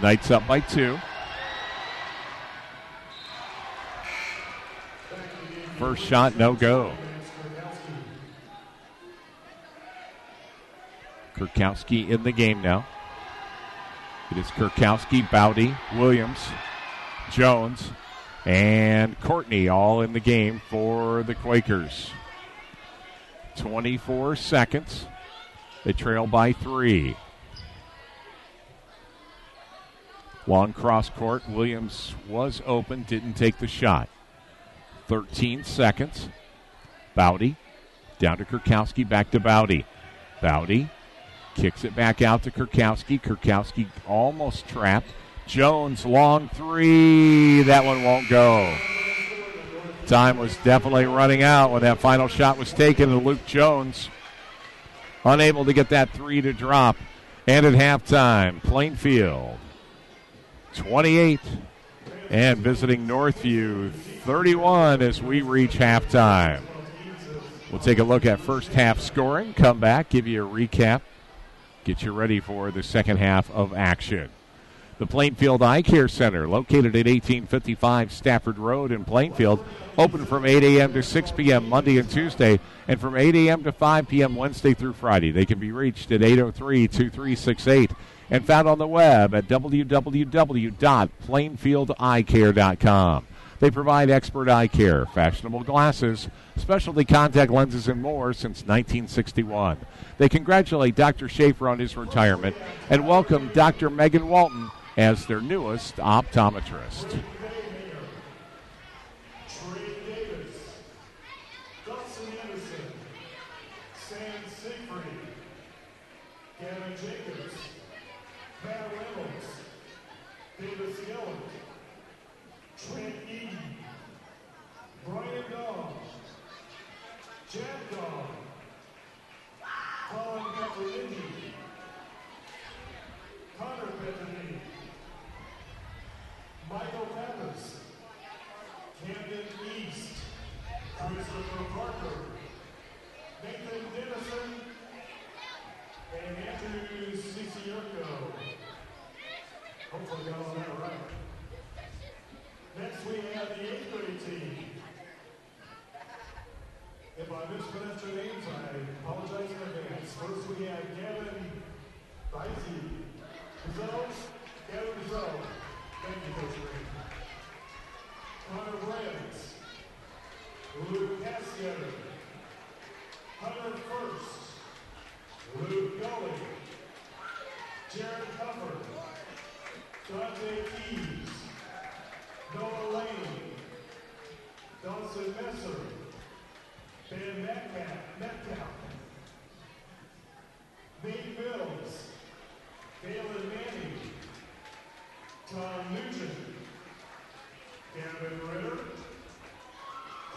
Knights up by 2. First shot, no go. Kurkowski in the game now. It is Kurkowski, Bowdy, Williams, Jones, and Courtney all in the game for the Quakers. 24 seconds. They trail by 3. Long cross court. Williams was open, didn't take the shot. 13 seconds. Bowdy down to Kurkowski, back to Bowdy. Bowdy kicks it back out to Kurkowski. Kurkowski almost trapped. Jones, long three. That one won't go. Time was definitely running out when that final shot was taken, and Luke Jones unable to get that three to drop. And at halftime, Plainfield 28 and visiting Northview 31 as we reach halftime. We'll take a look at first half scoring, come back, give you a recap, get you ready for the second half of action. The Plainfield Eye Care Center, located at 1855 Stafford Road in Plainfield, open from 8 a.m. to 6 p.m. Monday and Tuesday, and from 8 a.m. to 5 p.m. Wednesday through Friday. They can be reached at 803-2368 and found on the web at www.plainfieldeyecare.com. They provide expert eye care, fashionable glasses, specialty contact lenses, and more since 1961. They congratulate Dr. Schaefer on his retirement and welcome Dr. Megan Walton as their newest optometrist.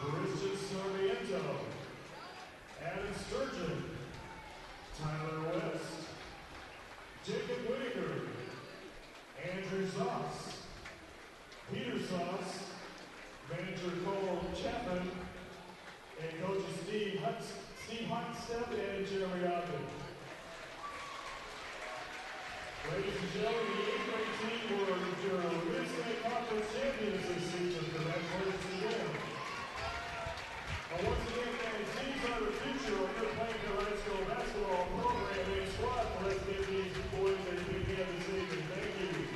Christian Sarmiento, Adam Sauce, manager Cole Chapman, and coaches Steve Huntstep and Jeremy Ogden. Ladies and gentlemen, the 8th grade team were your Mid-State Conference champions this season. Congratulations to them. Once again, fans, these are the future of your Plainfield High School basketball program and squad. Let's give these boys a big hand this evening. Thank you.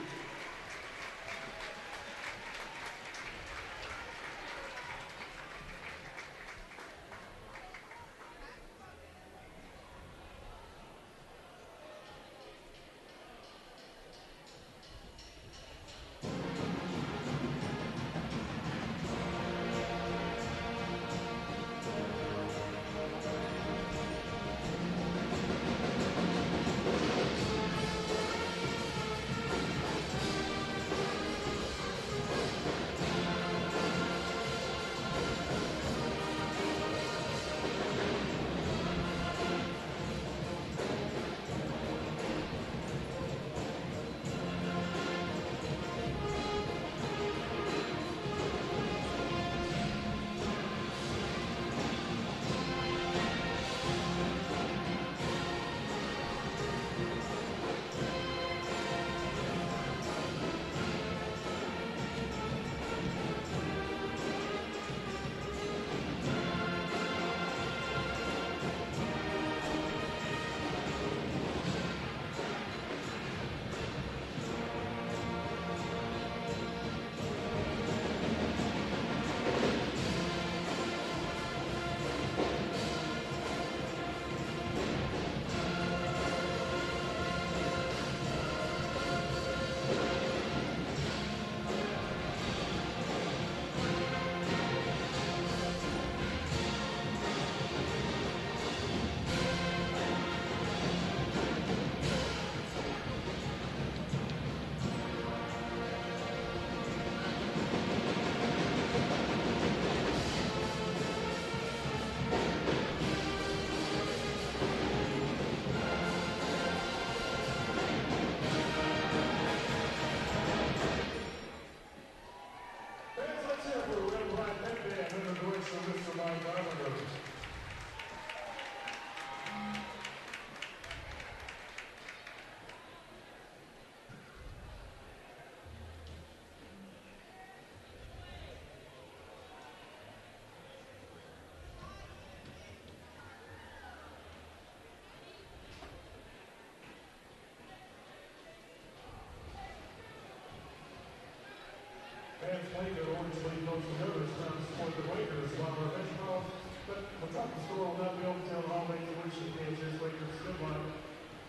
Fans Plainfield Orange League Coach Notice trying to support the Lakers while our bench ball. But we'll talk the score will not be able to tell all main solution cases. Lakers still want to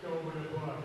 go over to play.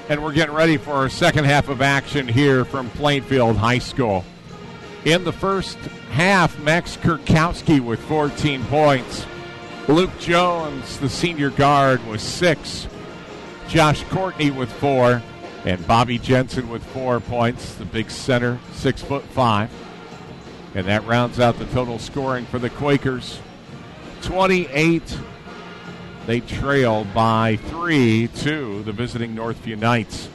And we're getting ready for our second half of action here from Plainfield High School. In the first half, Max Kurkowski with 14 points. Luke Jones, the senior guard, with 6. Josh Courtney with 4. And Bobby Jensen with 4 points, the big center, 6'5". And that rounds out the total scoring for the Quakers. 28. They trail by 3 to the visiting Northview Knights.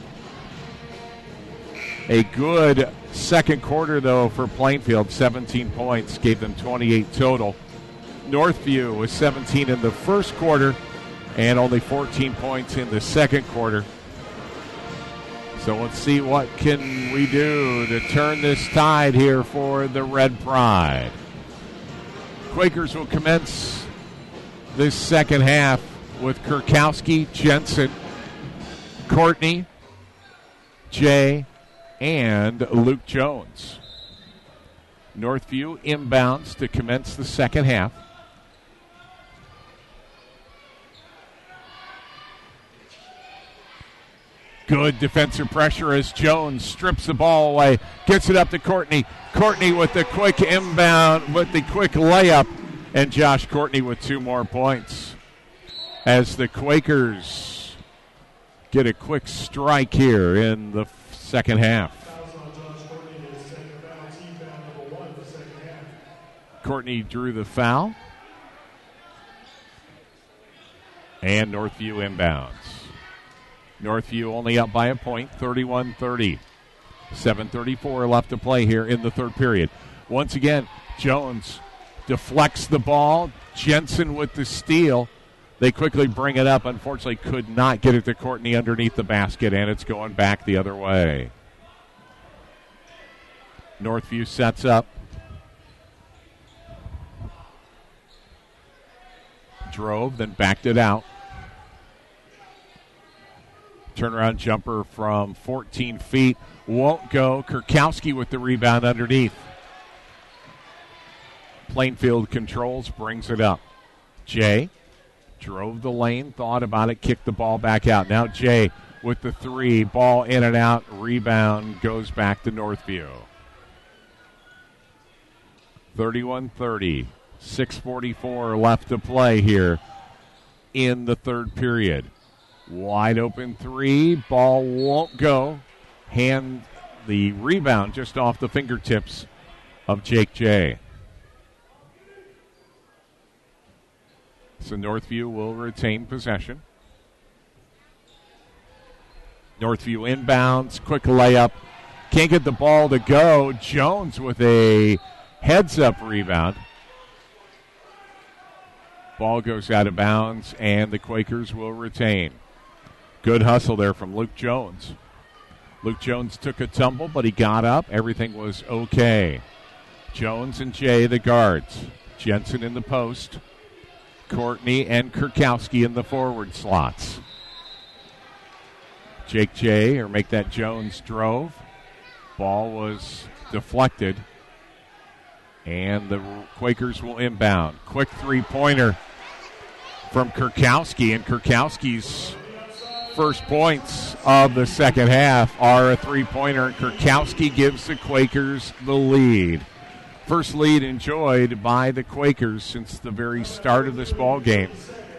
A good second quarter, though, for Plainfield. 17 points, gave them 28 total. Northview was 17 in the first quarter and only 14 points in the second quarter. So let's see what can we do to turn this tide here for the Red Pride. Quakers will commence this second half with Kurkowski, Jensen, Courtney, Jay, and Luke Jones. Northview inbounds to commence the second half. Good defensive pressure as Jones strips the ball away, gets it up to Courtney. Courtney with the quick inbound, with the quick layup, and Josh Courtney with 2 more points. As the Quakers get a quick strike here in the second half. Courtney drew the foul. And Northview inbounds. Northview only up by a point, 31-30. 7:34 left to play here in the third period. Once again, Jones deflects the ball. Jensen with the steal. They quickly bring it up. Unfortunately, could not get it to Courtney underneath the basket, and it's going back the other way. Northview sets up. Drove, then backed it out. Turnaround jumper from 14 feet. Won't go. Kurkowski with the rebound underneath. Plainfield controls, brings it up. Jay drove the lane, thought about it, kicked the ball back out. Now Jay with the 3. Ball in and out. Rebound goes back to Northview. 31-30. 6:44 left to play here in the third period. Wide open 3. Ball won't go. Hand the rebound just off the fingertips of Jake Jay. So Northview will retain possession. Northview inbounds. Quick layup. Can't get the ball to go. Jones with a heads-up rebound. Ball goes out of bounds, and the Quakers will retain. Good hustle there from Luke Jones. Luke Jones took a tumble, but he got up. Everything was okay. Jones and Jay, the guards. Jensen in the post. Courtney and Kurkowski in the forward slots. Jake Jay, or make that Jones drove. Ball was deflected. And the Quakers will inbound. Quick three-pointer from Kurkowski, and Kurkowski's first points of the second half are a three-pointer, and Kurkowski gives the Quakers the lead. First lead enjoyed by the Quakers since the very start of this ball game,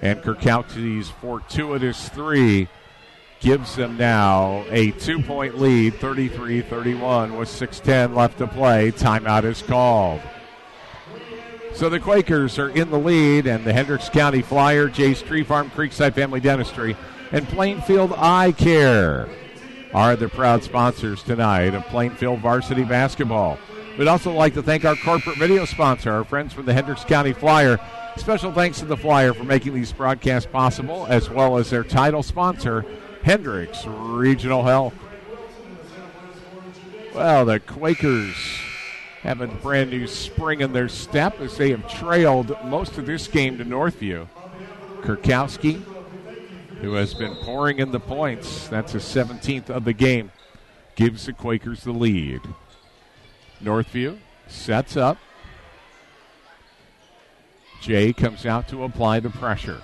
and Kurkowski's fortuitous 3 gives them now a 2-point lead, 33-31, with 6:10 left to play. Timeout is called. So the Quakers are in the lead, and the Hendricks County Flyer, Jay's Tree Farm, Creekside Family Dentistry, and Plainfield Eye Care are the proud sponsors tonight of Plainfield varsity basketball. We'd also like to thank our corporate video sponsor, our friends from the Hendricks County Flyer. Special thanks to the Flyer for making these broadcasts possible, as well as their title sponsor, Hendricks Regional Health. Well, the Quakers have a brand new spring in their step as they have trailed most of this game to Northview. Kurkowski, who has been pouring in the points, that's his 17th of the game, gives the Quakers the lead. Northview sets up. Jay comes out to apply the pressure.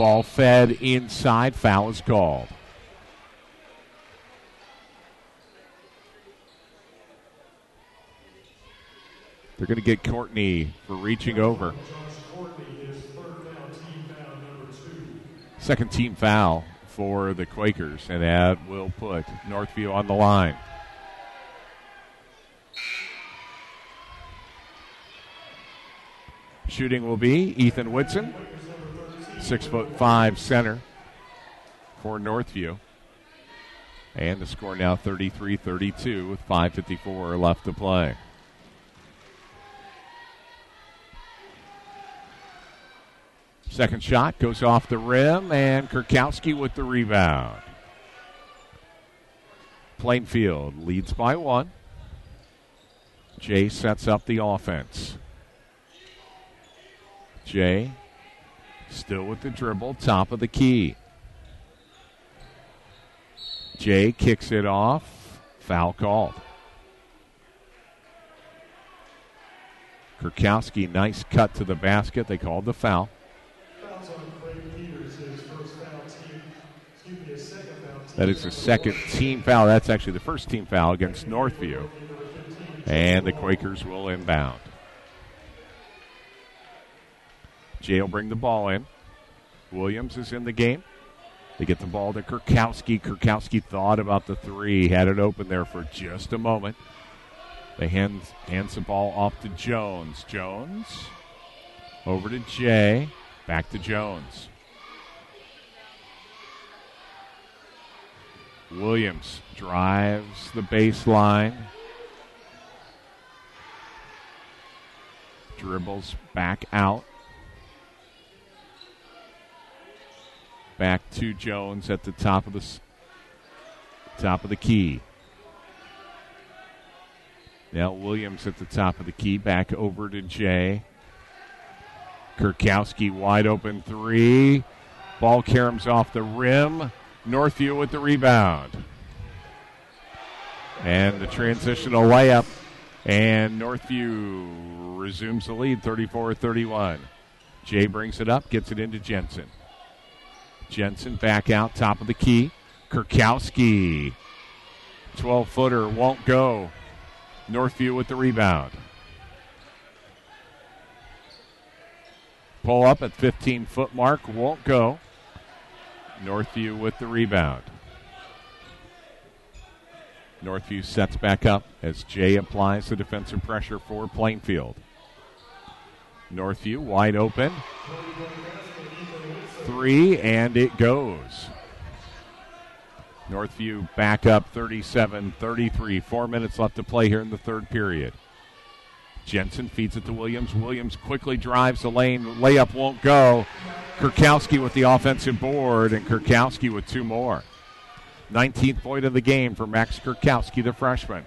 Ball fed inside. Foul is called. They're going to get Courtney for reaching over. Second team foul for the Quakers, and that will put Northview on the line. Shooting will be Ethan Whitson, 6'5" center for Northview. And the score now 33-32 with 5:54 left to play. Second shot goes off the rim, and Kurkowski with the rebound. Plainfield leads by 1. Jay sets up the offense. Jay still with the dribble, top of the key. Jay kicks it off. Foul called. Kurkowski, nice cut to the basket. They called the foul. That is the second team foul. That's actually the first team foul against Northview. And the Quakers will inbound. Jay will bring the ball in. Williams is in the game. They get the ball to Kurkowski. Kurkowski thought about the three. Had it open there for just a moment. They hands the ball off to Jones. Jones over to Jay. Back to Jones. Williams drives the baseline. Dribbles back out. Back to Jones at the top of the key. Now Williams at the top of the key. Back over to Jay. Kurkowski wide open three. Ball caroms off the rim. Northview with the rebound. And the transitional layup. And Northview resumes the lead, 34-31. Jay brings it up, gets it into Jensen. Jensen back out, top of the key. Kurkowski, 12-footer, won't go. Northview with the rebound. Pull up at 15-foot mark, won't go. Northview with the rebound. Northview sets back up as Jay applies the defensive pressure for Plainfield. Northview wide open. Three, and it goes. Northview back up 37-33. 4 minutes left to play here in the third period. Jensen feeds it to Williams. Williams quickly drives the lane. Layup won't go. Kurkowski with the offensive board, and Kurkowski with two more. 19th point of the game for Max Kurkowski, the freshman.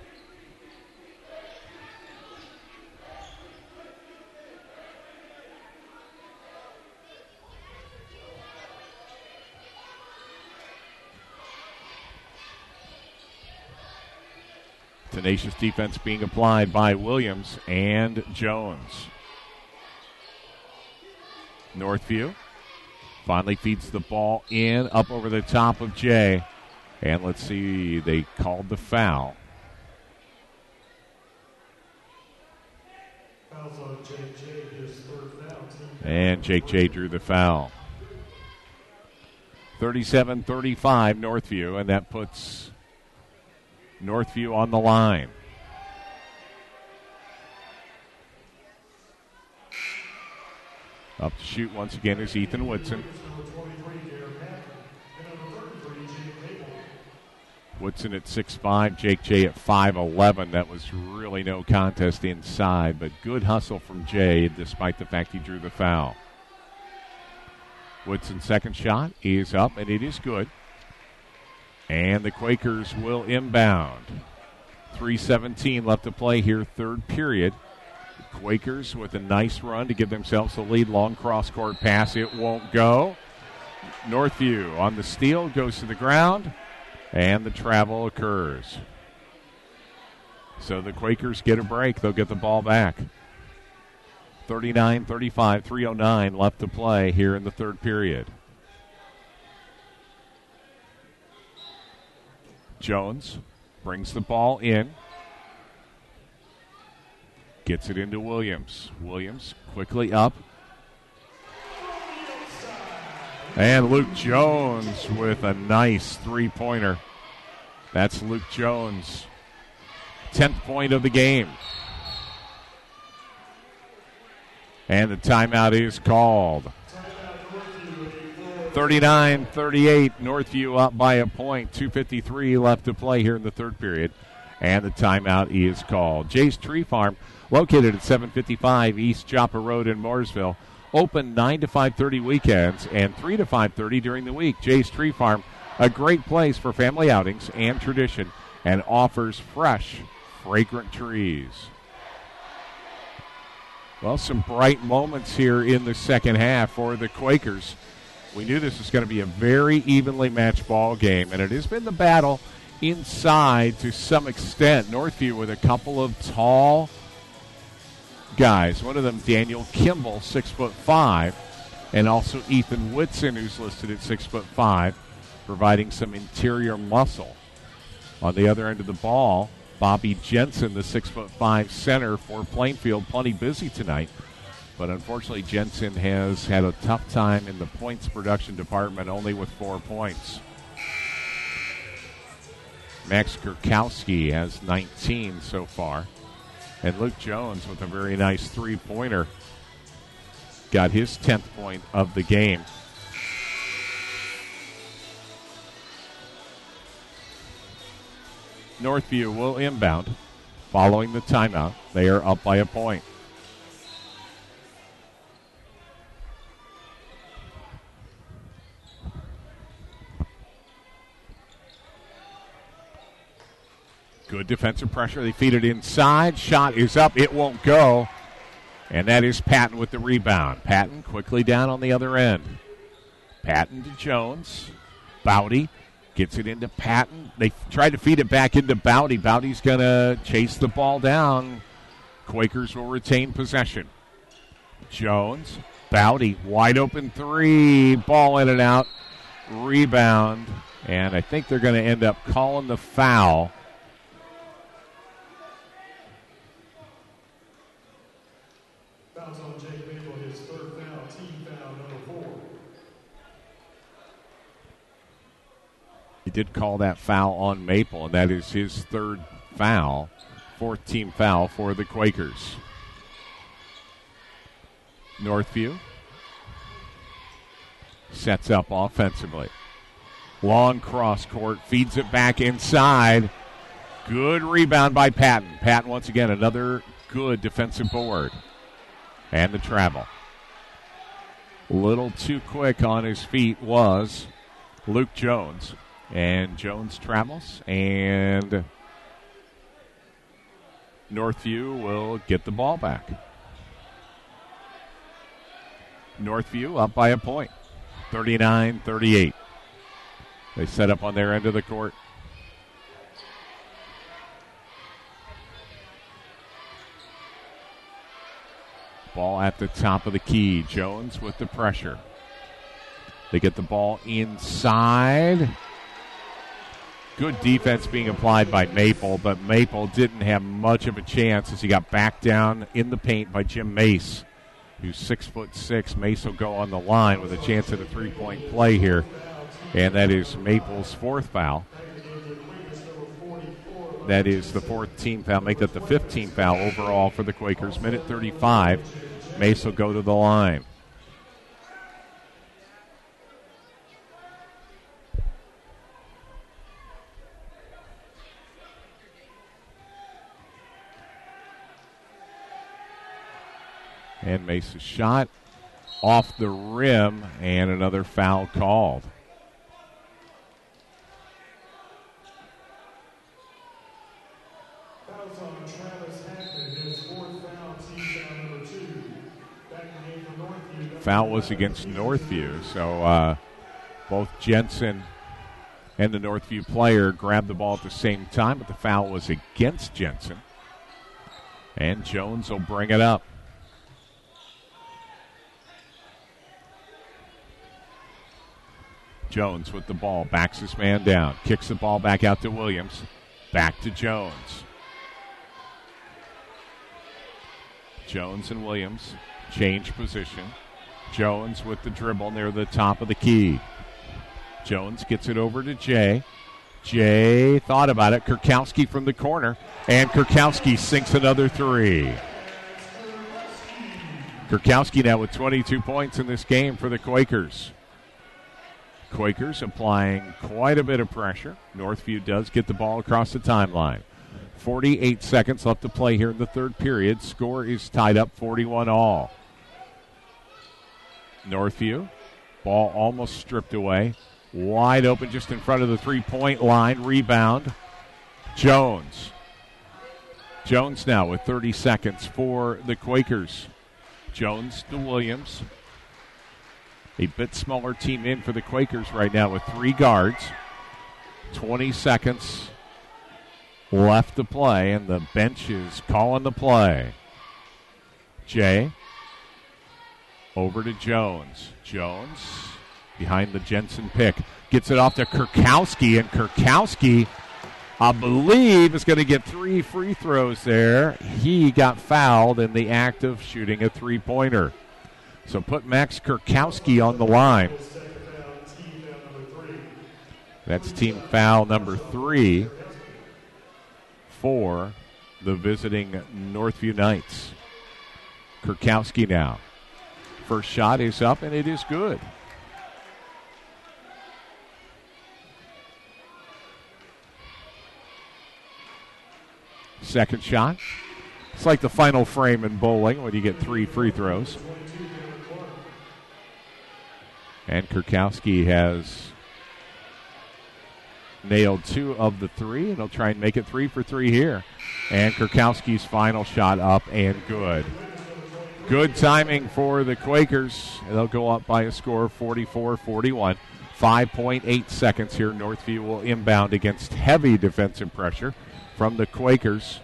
Tenacious defense being applied by Williams and Jones. Northview finally feeds the ball in, up over the top of Jay. And let's see, they called the foul. And Jake Jay drew the foul. 37-35 Northview, and that puts Northview on the line. Up to shoot once again is Ethan Woodson. Woodson at 6'5", Jake Jay at 5'11". That was really no contest inside, but good hustle from Jay despite the fact he drew the foul. Woodson's second shot is up, and it is good. And the Quakers will inbound. 3:17 left to play here, third period. The Quakers with a nice run to give themselves the lead. Long cross-court pass. It won't go. Northview on the steal, goes to the ground, and the travel occurs. So the Quakers get a break. They'll get the ball back. 39-35, 3:09 left to play here in the third period. Jones brings the ball in. Gets it into Williams. Williams quickly up. And Luke Jones with a nice three-pointer. That's Luke Jones' 10th point of the game. And the timeout is called. 39-38, Northview up by a point. 2:53 left to play here in the third period. And the timeout is called. Jay's Tree Farm, located at 755 East Joppa Road in Mooresville. Open 9 to 5:30 weekends and 3 to 5:30 during the week. Jay's Tree Farm, a great place for family outings and tradition, and offers fresh, fragrant trees. Well, some bright moments here in the second half for the Quakers. We knew this was going to be a very evenly matched ball game, and it has been the battle inside to some extent. Northview with a couple of tall guys. One of them, Daniel Kimball, 6'5", and also Ethan Whitson, who's listed at 6'5", providing some interior muscle. On the other end of the ball, Bobby Jensen, the 6'5" center for Plainfield, plenty busy tonight. But unfortunately, Jensen has had a tough time in the points production department, only with 4 points. Max Kurkowski has 19 so far. And Luke Jones with a very nice three-pointer got his 10th point of the game. Northview will inbound following the timeout. They are up by a point. Good defensive pressure. They feed it inside. Shot is up. It won't go. And that is Patton with the rebound. Patton quickly down on the other end. Patton to Jones. Bowdy gets it into Patton. They tried to feed it back into Bowdy. Bowdy's going to chase the ball down. Quakers will retain possession. Jones. Bowdy. Wide open three. Ball in and out. Rebound. And I think they're going to end up calling the foul. He did call that foul on Maple, and that is his third foul, fourth team foul for the Quakers. Northview sets up offensively. Long cross court, feeds it back inside. Good rebound by Patton. Patton, once again, another good defensive board. And the travel. A little too quick on his feet was Luke Jones. And Jones travels, and Northview will get the ball back. Northview up by a point, 39-38. They set up on their end of the court. Ball at the top of the key. Jones with the pressure. They get the ball inside. Good defense being applied by Maple, but Maple didn't have much of a chance as he got backed down in the paint by Jim Mace, who's 6'6". Mace will go on the line with a chance at a three-point play here, and that is Maple's fourth foul. That is the fourth team foul. Make that the 15th foul overall for the Quakers. Minute 35. Mace will go to the line. And Mace's shot off the rim, and another foul called. Fouls on Travis Hackman, his fourth foul, team foul number 2. Back in the game for Northview. Foul was against Northview, so both Jensen and the Northview player grabbed the ball at the same time, but the foul was against Jensen. And Jones will bring it up. Jones with the ball, backs his man down, kicks the ball back out to Williams, back to Jones. Jones and Williams change position. Jones with the dribble near the top of the key. Jones gets it over to Jay. Jay thought about it. Kurkowski from the corner, and Kurkowski sinks another three. Kurkowski now with 22 points in this game for the Quakers. Quakers applying quite a bit of pressure. Northview does get the ball across the timeline. 48 seconds left to play here in the third period. Score is tied up 41-all. Northview, ball almost stripped away. Wide open just in front of the three-point line. Rebound. Jones. Jones now with 30 seconds for the Quakers. Jones to Williams. A bit smaller team in for the Quakers right now with three guards. 20 seconds left to play, and the bench is calling the play. Jay over to Jones. Jones behind the Jensen pick. Gets it off to Kurkowski, and Kurkowski, I believe, is going to get 3 free throws there. He got fouled in the act of shooting a three-pointer. So put Max Kurkowski on the line. That's team foul number 3 for the visiting Northview Knights. Kurkowski now. First shot is up, and it is good. Second shot. It's like the final frame in bowling when you get 3 free throws. And Kurkowski has nailed 2 of the 3, and he'll try and make it 3 for 3 here. And Kurkowski's final shot up and good. Good timing for the Quakers. They'll go up by a score of 44-41. 5.8 seconds here. Northview will inbound against heavy defensive pressure from the Quakers.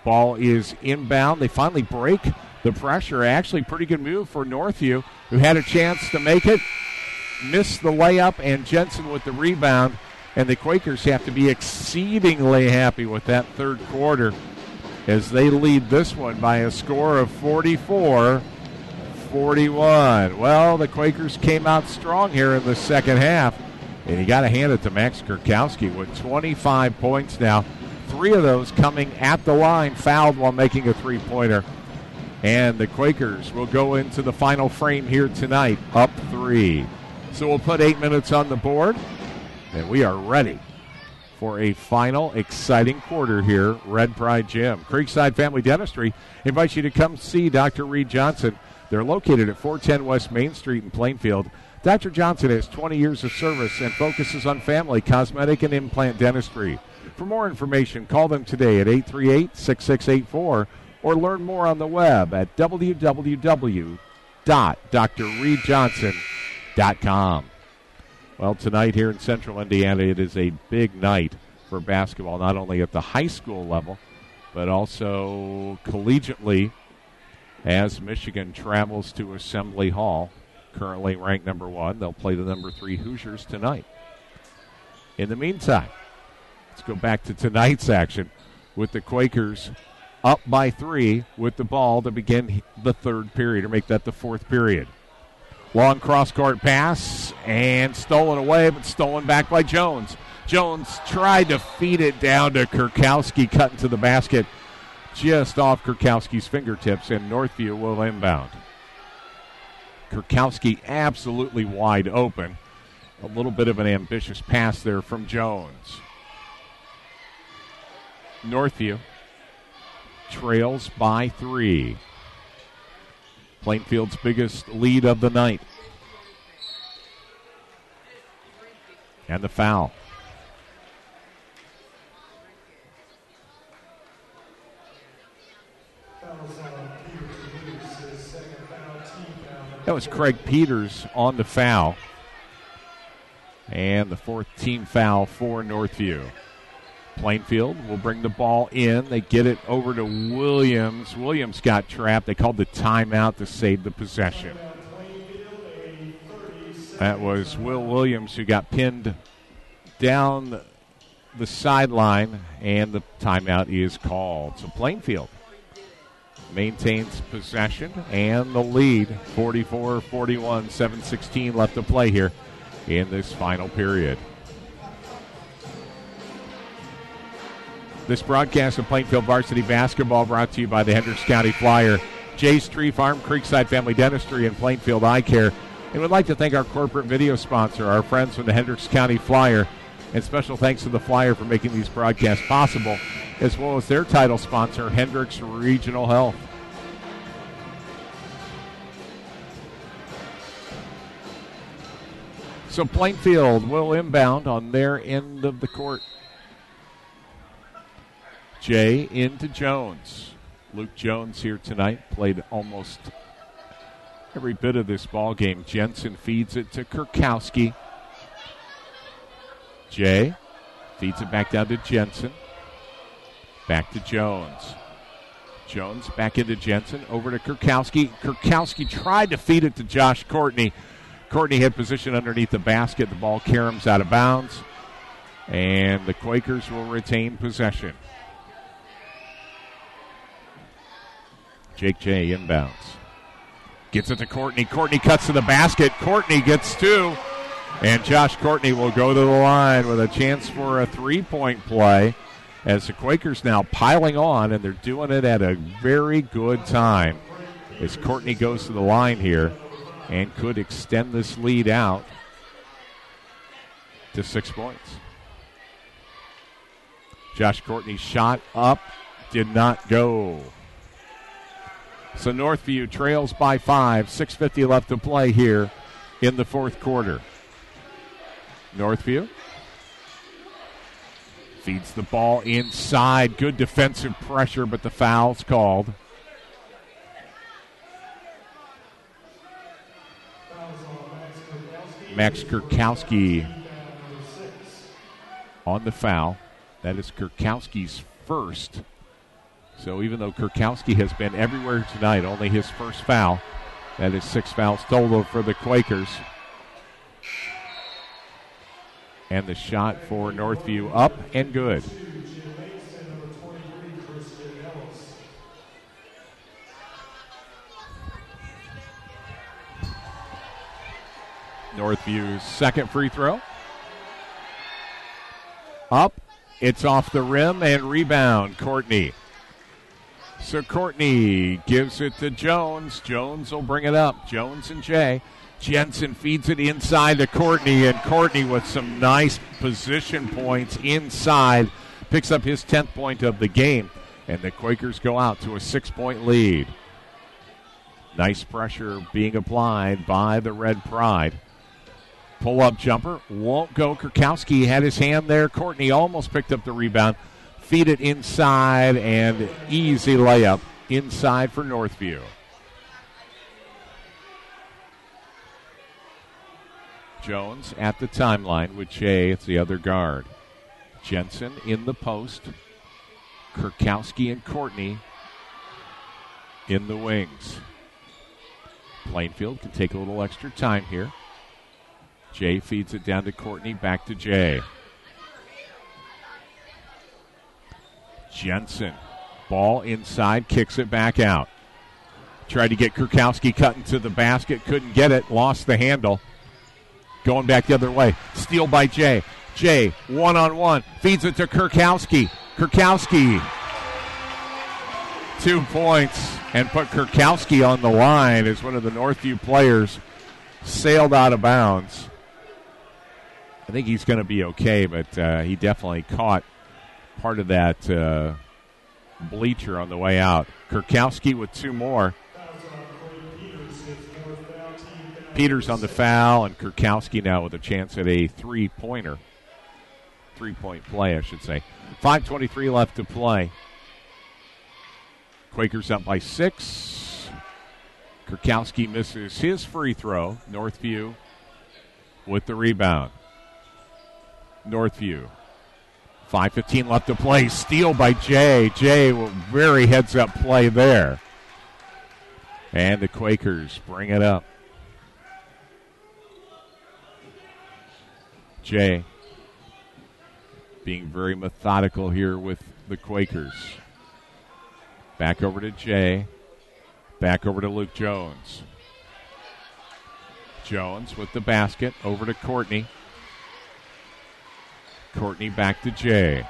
Ball is inbound. They finally break the pressure. Actually, pretty good move for Northview, who had a chance to make it. Missed the layup, and Jensen with the rebound. And the Quakers have to be exceedingly happy with that third quarter as they lead this one by a score of 44-41. Well, the Quakers came out strong here in the second half, and you got to hand it to Max Kurkowski with 25 points now. 3 of those coming at the line, fouled while making a three-pointer. And the Quakers will go into the final frame here tonight, up 3. So we'll put 8 minutes on the board, and we are ready for a final exciting quarter here, Red Pride Gym. Creekside Family Dentistry invites you to come see Dr. Reed Johnson. They're located at 410 West Main Street in Plainfield. Dr. Johnson has 20 years of service and focuses on family, cosmetic, and implant dentistry. For more information, call them today at 838-6684 or learn more on the web at www.drreedjohnson.com. Well, tonight here in Central Indiana, it is a big night for basketball, not only at the high school level, but also collegiately as Michigan travels to Assembly Hall, currently ranked number 1. They'll play the number 3 Hoosiers tonight. In the meantime, let's go back to tonight's action with the Quakers up by 3 with the ball to begin the third period, or make that the fourth period. Long cross-court pass, and stolen away, but stolen back by Jones. Jones tried to feed it down to Kurkowski, cutting to the basket just off Kurkowski's fingertips, and Northview will inbound. Kurkowski absolutely wide open. A little bit of an ambitious pass there from Jones. Northview trails by 3. Plainfield's biggest lead of the night. And the foul. That was Craig Peters on the foul. And the 4th team foul for Northview. Plainfield will bring the ball in. They get it over to Williams. Williams got trapped. They called the timeout to save the possession. That was Will Williams who got pinned down the sideline, and the timeout is called. So Plainfield maintains possession and the lead, 44-41, 7:16 left to play here in this final period. This broadcast of Plainfield varsity basketball brought to you by the Hendricks County Flyer, Jay's Tree Farm, Creekside Family Dentistry, and Plainfield Eye Care. And we'd like to thank our corporate video sponsor, our friends from the Hendricks County Flyer, and special thanks to the Flyer for making these broadcasts possible, as well as their title sponsor, Hendricks Regional Health. So Plainfield will inbound on their end of the court. Jay into Jones. Luke Jones here tonight, played almost every bit of this ball game. Jensen feeds it to Kurkowski. Jay feeds it back down to Jensen. Back to Jones. Jones back into Jensen. Over to Kurkowski. Kurkowski tried to feed it to Josh Courtney. Courtney had position underneath the basket. The ball caroms out of bounds. And the Quakers will retain possession. Jake Jay inbounds. Gets it to Courtney. Courtney cuts to the basket. Courtney gets two. And Josh Courtney will go to the line with a chance for a three-point play as the Quakers now piling on, and they're doing it at a very good time as Courtney goes to the line here and could extend this lead out to 6 points. Josh Courtney's shot up, did not go. So Northview trails by 5, 6:50 left to play here in the fourth quarter. Northview feeds the ball inside. Good defensive pressure, but the foul's called. Max Kurkowski on the foul. That is Kurkowski's first. So even though Kurkowski has been everywhere tonight, only his first foul. That is 6 fouls total for the Quakers. And the shot for Northview up and good. Northview's second free throw. Up. It's off the rim and rebound, Courtney. So Courtney gives it to Jones. Jones will bring it up. Jones and Jay. Jensen feeds it inside to Courtney, and Courtney with some nice position points inside picks up his 10th point of the game, and the Quakers go out to a 6-point lead. Nice pressure being applied by the Red Pride. Pull-up jumper won't go. Kurkowski had his hand there. Courtney almost picked up the rebound. Feed it inside, and easy layup inside for Northview. Jones at the timeline with Jay. It's the other guard. Jensen in the post. Kurkowski and Courtney in the wings. Plainfield can take a little extra time here. Jay feeds it down to Courtney, back to Jay. Jensen, ball inside, kicks it back out. Tried to get Kurkowski cut into the basket, couldn't get it, lost the handle. Going back the other way. Steal by Jay. Jay, one-on-one, feeds it to Kurkowski. Kurkowski, 2 points, and put Kurkowski on the line as one of the Northview players sailed out of bounds. I think he's going to be okay, but he definitely caught part of that bleacher on the way out. Kurkowski with 2 more. Peters on the foul, and Kurkowski now with a chance at a three-pointer. 3-point play, I should say. 5:23 left to play. Quakers up by 6. Kurkowski misses his free throw. Northview with the rebound. Northview. 5:15 left to play. Steal by Jay. Jay, very heads-up play there. And the Quakers bring it up. Jay being very methodical here with the Quakers. Back over to Jay. Back over to Luke Jones. Jones with the basket. Over to Courtney. Courtney back to Jay.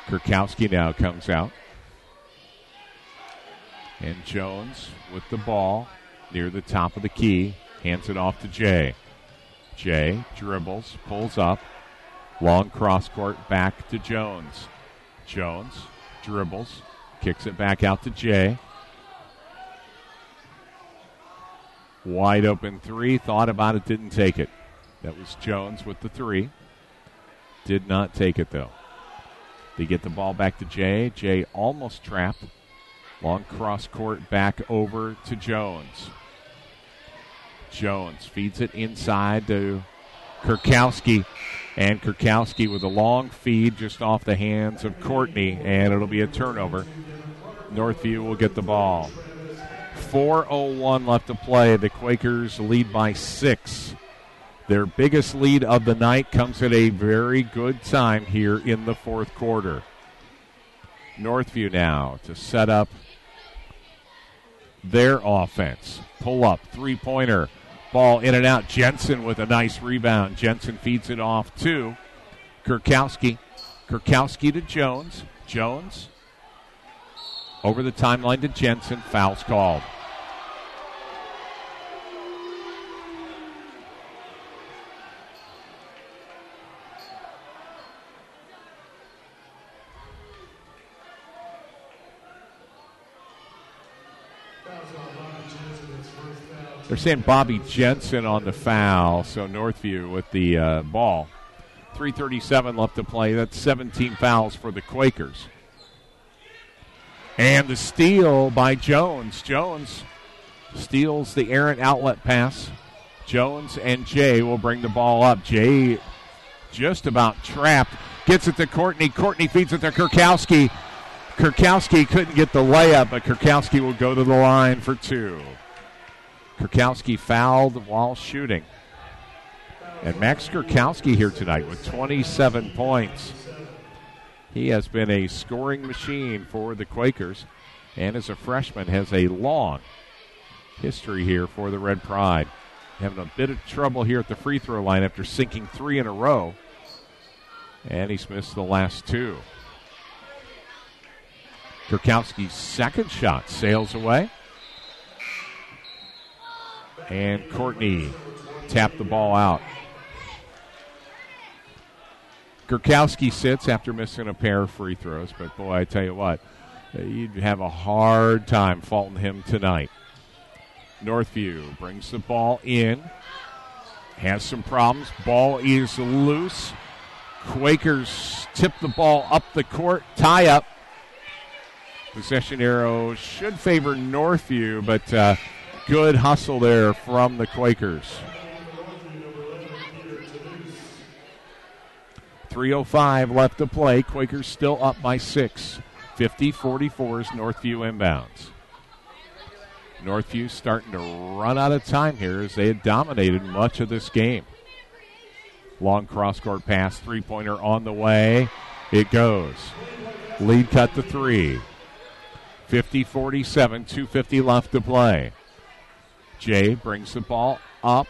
Kurkowski now comes out. And Jones with the ball near the top of the key. Hands it off to Jay. Jay dribbles, pulls up. Long cross court back to Jones. Jones dribbles, kicks it back out to Jay. Wide open three, thought about it, didn't take it. That was Jones with the three. Did not take it, though. They get the ball back to Jay. Jay almost trapped. Long cross court back over to Jones. Jones feeds it inside to Kurkowski. And Kurkowski with a long feed just off the hands of Courtney. And it'll be a turnover. Northview will get the ball. 4:01 left to play. The Quakers lead by 6. Their biggest lead of the night comes at a very good time here in the fourth quarter. Northview now to set up their offense. Pull up, three-pointer. Ball in and out. Jensen with a nice rebound. Jensen feeds it off to Kurkowski. Kurkowski to Jones. Jones over the timeline to Jensen. Foul's called. They're saying Bobby Jensen on the foul, so Northview with the ball. 3:37 left to play. That's 17 fouls for the Quakers. And the steal by Jones. Jones steals the errant outlet pass. Jones and Jay will bring the ball up. Jay just about trapped. Gets it to Courtney. Courtney feeds it to Kurkowski. Kurkowski couldn't get the layup, but Kurkowski will go to the line for two. Kurkowski fouled while shooting. And Max Kurkowski here tonight with 27 points. He has been a scoring machine for the Quakers, and as a freshman has a long history here for the Red Pride. Having a bit of trouble here at the free throw line after sinking 3 in a row, and he's missed the last 2. Kurkowski's second shot sails away. And Courtney tapped the ball out. Kurkowski sits after missing a pair of free throws, but boy, I tell you what, you'd have a hard time faulting him tonight. Northview brings the ball in, has some problems. Ball is loose. Quakers tip the ball up the court, tie up. Possession arrow should favor Northview, but good hustle there from the Quakers. 3:05 left to play. Quakers still up by 6. 50-44 is Northview inbounds. Northview starting to run out of time here as they had dominated much of this game. Long cross-court pass, three-pointer on the way. It goes. Lead cut to 3. 50-47, 2:50 left to play. Jay brings the ball up.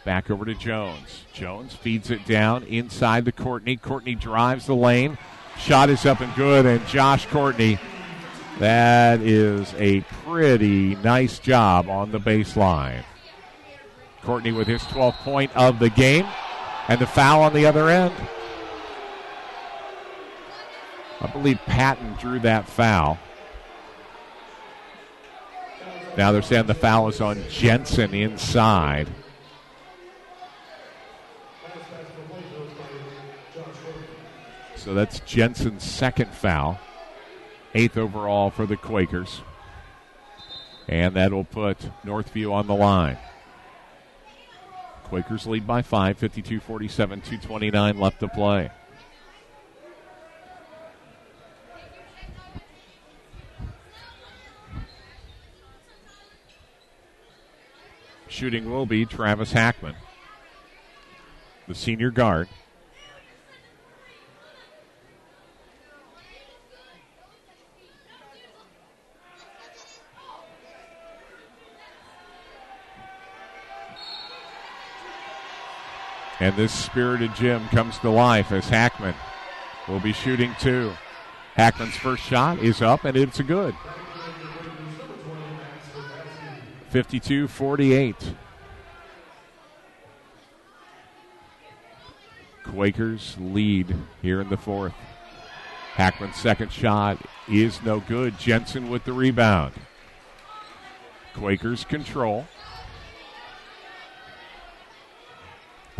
Back over to Jones. Jones feeds it down inside to Courtney. Courtney drives the lane. Shot is up and good, and Josh Courtney, that is a pretty nice job on the baseline. Courtney with his 12th point of the game, and the foul on the other end. I believe Patton drew that foul. Now they're saying the foul is on Jensen inside. So that's Jensen's second foul. 8th overall for the Quakers. And that will put Northview on the line. Quakers lead by 5, 52-47, 2:29 left to play. Shooting will be Travis Hackman. the senior guard. And this spirited gym comes to life as Hackman will be shooting two. Hackman's first shot is up, and it's a good. 52-48. Quakers lead here in the fourth. Hackman's second shot is no good. Jensen with the rebound. Quakers control.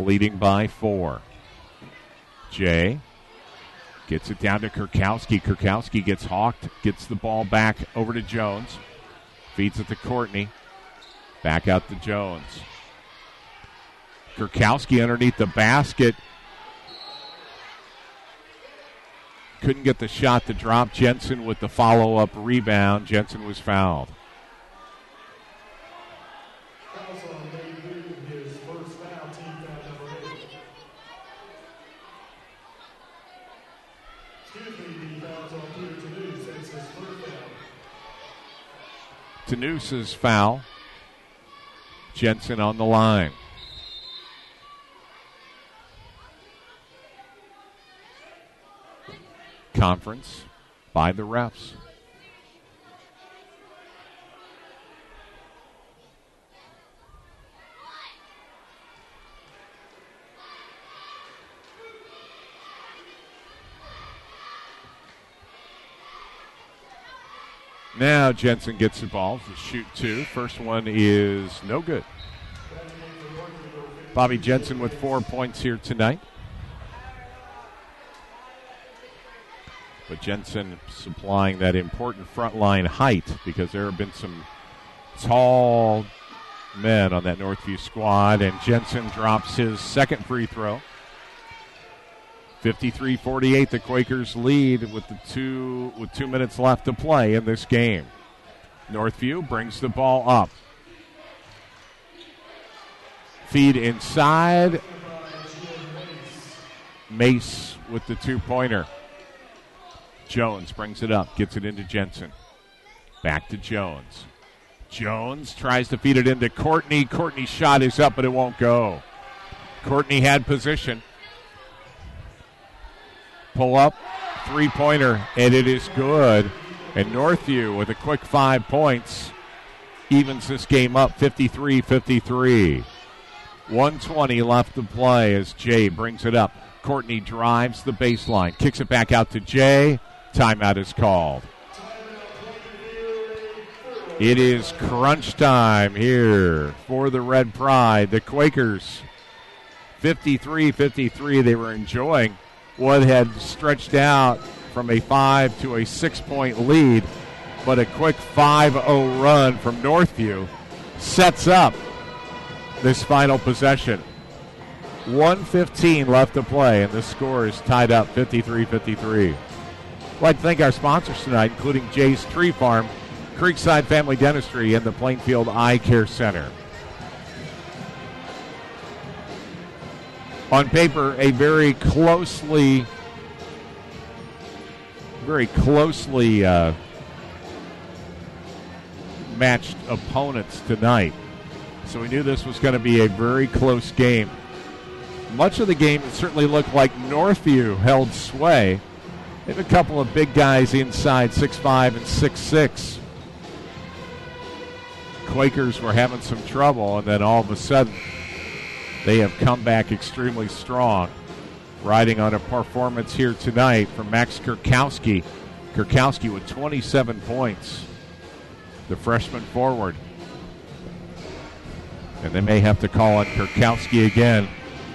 Leading by 4. Jay gets it down to Kurkowski. Kurkowski gets hawked, gets the ball back over to Jones. Feeds it to Courtney. Back out to Jones. Kurkowski underneath the basket. Couldn't get the shot to drop. Jensen with the follow-up rebound. Jensen was fouled. Tanusa's foul. Jensen on the line. Conference by the refs. Now Jensen gets the ball to shoot two. First one is no good. Bobby Jensen with 4 points here tonight. But Jensen supplying that important front line height because there have been some tall men on that Northview squad. And Jensen drops his second free throw. 53-48, the Quakers lead with 2 minutes left to play in this game. Northview brings the ball up. Feed inside. Mace with the two-pointer. Jones brings it up, gets it into Jensen. Back to Jones. Jones tries to feed it into Courtney. Courtney's shot is up, but it won't go. Courtney had position. Pull up, three-pointer, and it is good. And Northview with a quick 5 points evens this game up 53-53. 1:20 left to play as Jay brings it up. Courtney drives the baseline, kicks it back out to Jay. Timeout is called. It is crunch time here for the Red Pride. The Quakers, 53-53, they were enjoying what had stretched out from a 5 to a 6-point lead, but a quick 5-0 run from Northview sets up this final possession. 1:15 left to play, and the score is tied up 53-53. I'd like to thank our sponsors tonight, including Jay's Tree Farm, Creekside Family Dentistry, and the Plainfield Eye Care Center. On paper, a very closely matched opponents tonight. So we knew this was going to be a very close game. Much of the game, it certainly looked like Northview held sway. They have a couple of big guys inside, 6'5" and 6'6". Quakers were having some trouble, and then all of a sudden, they have come back extremely strong. Riding on a performance here tonight from Max Kurkowski. Kurkowski with 27 points. The freshman forward. And they may have to call on Kurkowski again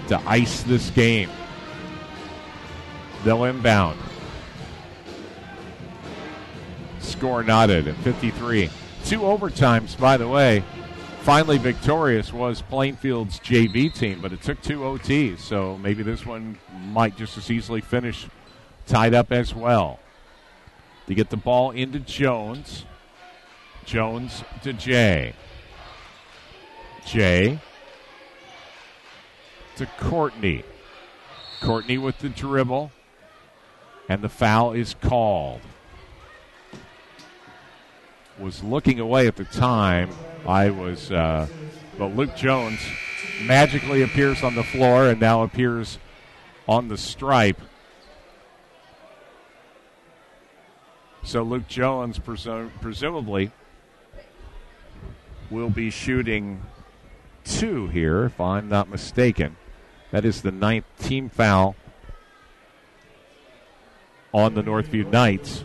to ice this game. They'll inbound. Score knotted at 53. 2 overtimes, by the way. Finally victorious was Plainfield's JV team, but it took 2 OTs, so maybe this one might just as easily finish tied up as well. They get the ball into Jones. Jones to Jay. Jay to Courtney. Courtney with the dribble, and the foul is called. Was looking away at the time. But Luke Jones magically appears on the floor and now appears on the stripe. So Luke Jones presumably will be shooting 2 here, if I'm not mistaken. That is the 9th team foul on the Northview Knights.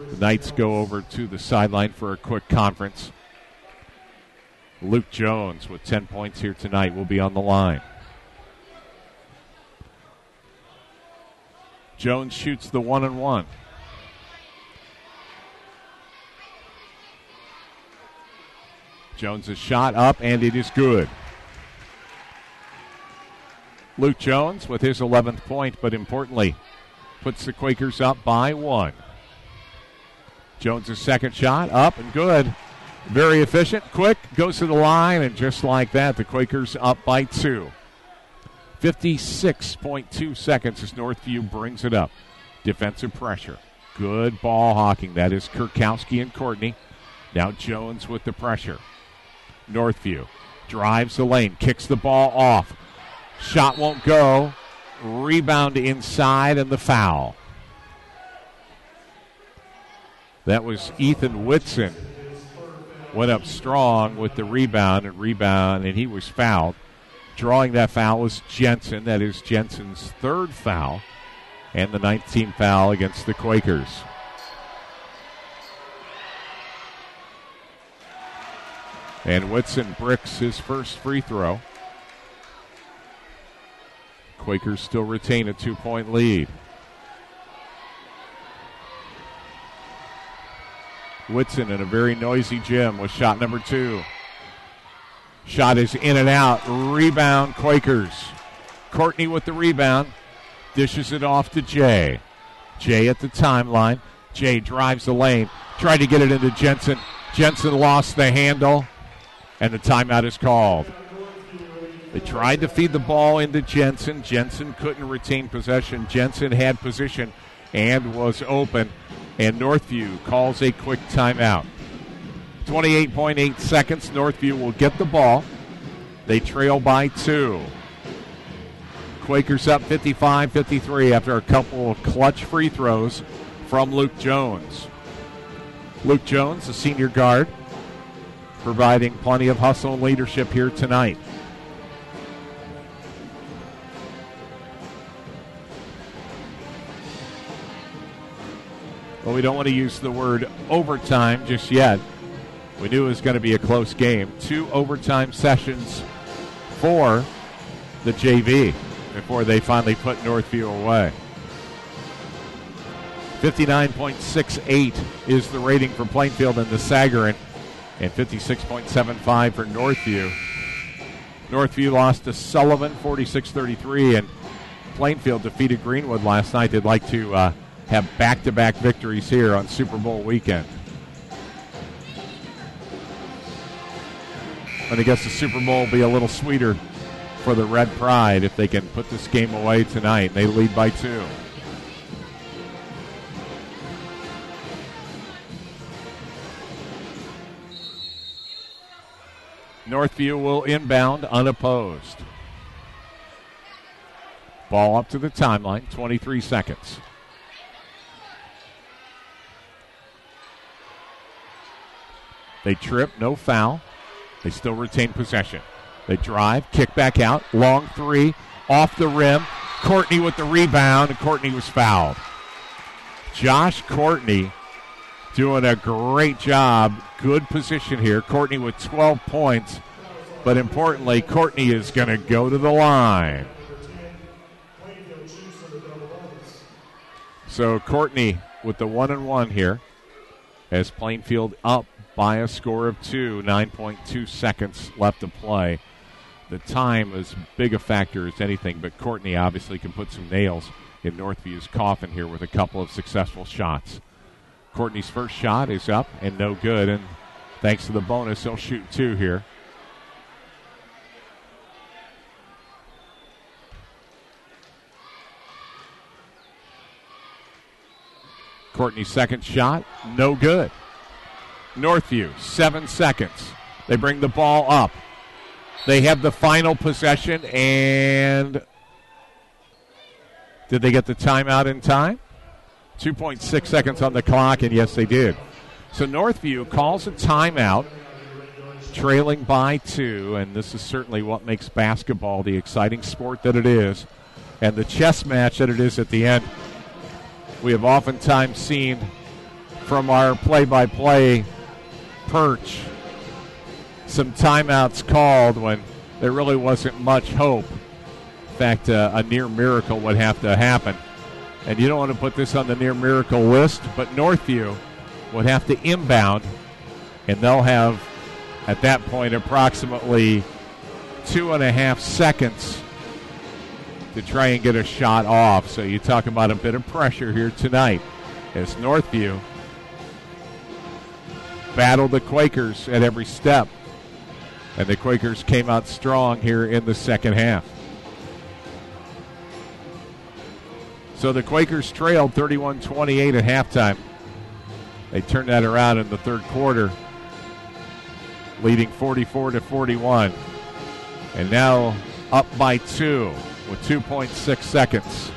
The Knights go over to the sideline for a quick conference. Luke Jones with 10 points here tonight will be on the line. Jones shoots the 1-and-1. Jones' shot up, and it is good. Luke Jones with his 11th point, but importantly, puts the Quakers up by 1. Jones' second shot up and good. Very efficient, quick, goes to the line, and just like that, the Quakers up by 2. 56.2 seconds as Northview brings it up. Defensive pressure. Good ball hawking. That is Kurkowski and Courtney. Now Jones with the pressure. Northview drives the lane, kicks the ball off. Shot won't go. Rebound inside, and the foul. That was Ethan Whitson. Went up strong with the rebound, and he was fouled. Drawing that foul was Jensen. That is Jensen's 3rd foul, and the 9th team foul against the Quakers. And Whitson bricks his first free throw. Quakers still retain a 2-point lead. Whitson in a very noisy gym with shot number 2. Shot is in and out. Rebound, Quakers. Courtney with the rebound. Dishes it off to Jay. Jay at the timeline. Jay drives the lane. Tried to get it into Jensen. Jensen lost the handle, and the timeout is called. They tried to feed the ball into Jensen. Jensen couldn't retain possession. Jensen had position and was open, and Northview calls a quick timeout. 28.8 seconds. Northview will get the ball. They trail by 2. Quakers up 55-53 after a couple of clutch free throws from Luke Jones. Luke Jones, the senior guard, providing plenty of hustle and leadership here tonight. Well, we don't want to use the word overtime just yet. We knew it was going to be a close game. 2 overtime sessions for the JV before they finally put Northview away. 59.68 is the rating for Plainfield and the Sagarin, and 56.75 for Northview. Northview lost to Sullivan 46-33, and Plainfield defeated Greenwood last night. They'd like to have back-to-back victories here on Super Bowl weekend. And I guess the Super Bowl will be a little sweeter for the Red Pride if they can put this game away tonight. They lead by 2. Northview will inbound unopposed. Ball up to the timeline, 23 seconds. They trip, no foul. They still retain possession. They drive, kick back out, long 3, off the rim. Courtney with the rebound, and Courtney was fouled. Josh Courtney doing a great job. Good position here. Courtney with 12 points. But importantly, Courtney is going to go to the line. So Courtney with the 1-and-1 here as Plainfield up by a score of 2. 9.2 seconds left to play. The time is big a factor as anything, but Courtney obviously can put some nails in Northview's coffin here with a couple of successful shots. Courtney's first shot is up and no good, and thanks to the bonus, he'll shoot 2 here. Courtney's second shot, no good. Northview, 7 seconds. They bring the ball up. They have the final possession, and did they get the timeout in time? 2.6 seconds on the clock, and yes, they did. So Northview calls a timeout, trailing by 2, and this is certainly what makes basketball the exciting sport that it is, and the chess match that it is at the end. We have oftentimes seen from our play-by-play perch some timeouts called when there really wasn't much hope. In fact, a near miracle would have to happen. And you don't want to put this on the near miracle list, but Northview would have to inbound, and they'll have, at that point, approximately 2.5 seconds to try and get a shot off. So you talk about a bit of pressure here tonight as Northview battled the Quakers at every step. And the Quakers came out strong here in the second half. So the Quakers trailed 31-28 at halftime. They turned that around in the third quarter, leading 44-41. And now up by 2 with 2.6 seconds.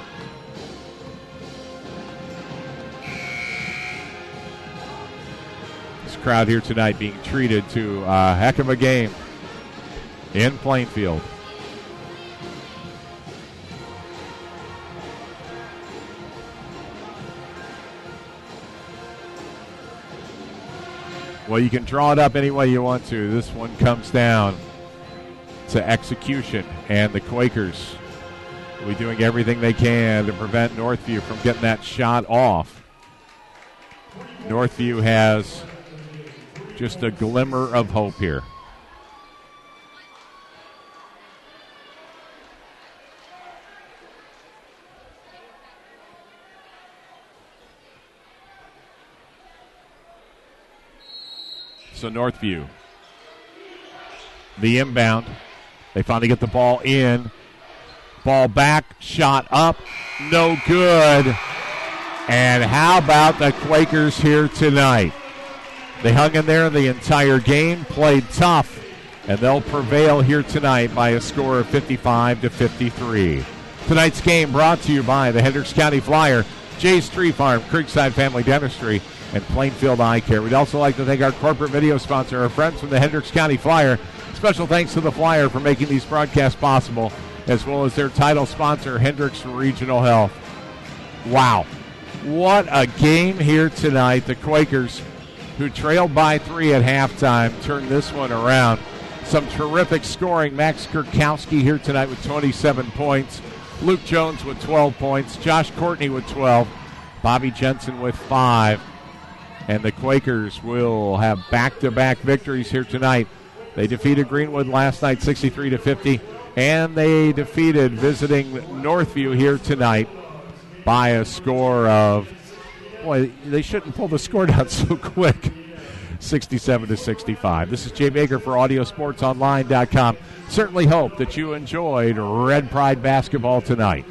This crowd here tonight being treated to a heck of a game in Plainfield. Well, you can draw it up any way you want to. This one comes down to execution, and the Quakers will be doing everything they can to prevent Northview from getting that shot off. Northview has just a glimmer of hope here. So Northview, the inbound. They finally get the ball in. Ball back, shot up, no good. And how about the Quakers here tonight? They hung in there the entire game, played tough, and they'll prevail here tonight by a score of 55-53. Tonight's game brought to you by the Hendricks County Flyer, Jay's Tree Farm, Creekside Family Dentistry, and Plainfield Eye Care. We'd also like to thank our corporate video sponsor, our friends from the Hendricks County Flyer. Special thanks to the Flyer for making these broadcasts possible, as well as their title sponsor, Hendricks Regional Health. Wow. What a game here tonight. The Quakers, who trailed by 3 at halftime, turned this one around. Some terrific scoring. Max Kurkowski here tonight with 27 points. Luke Jones with 12 points. Josh Courtney with 12. Bobby Jensen with 5. And the Quakers will have back-to-back victories here tonight. They defeated Greenwood last night 63-50, and they defeated visiting Northview here tonight by a score of, boy, they shouldn't pull the score down so quick, 67-65. This is Jay Baker for AudioSportsOnline.com. Certainly hope that you enjoyed Red Pride basketball tonight.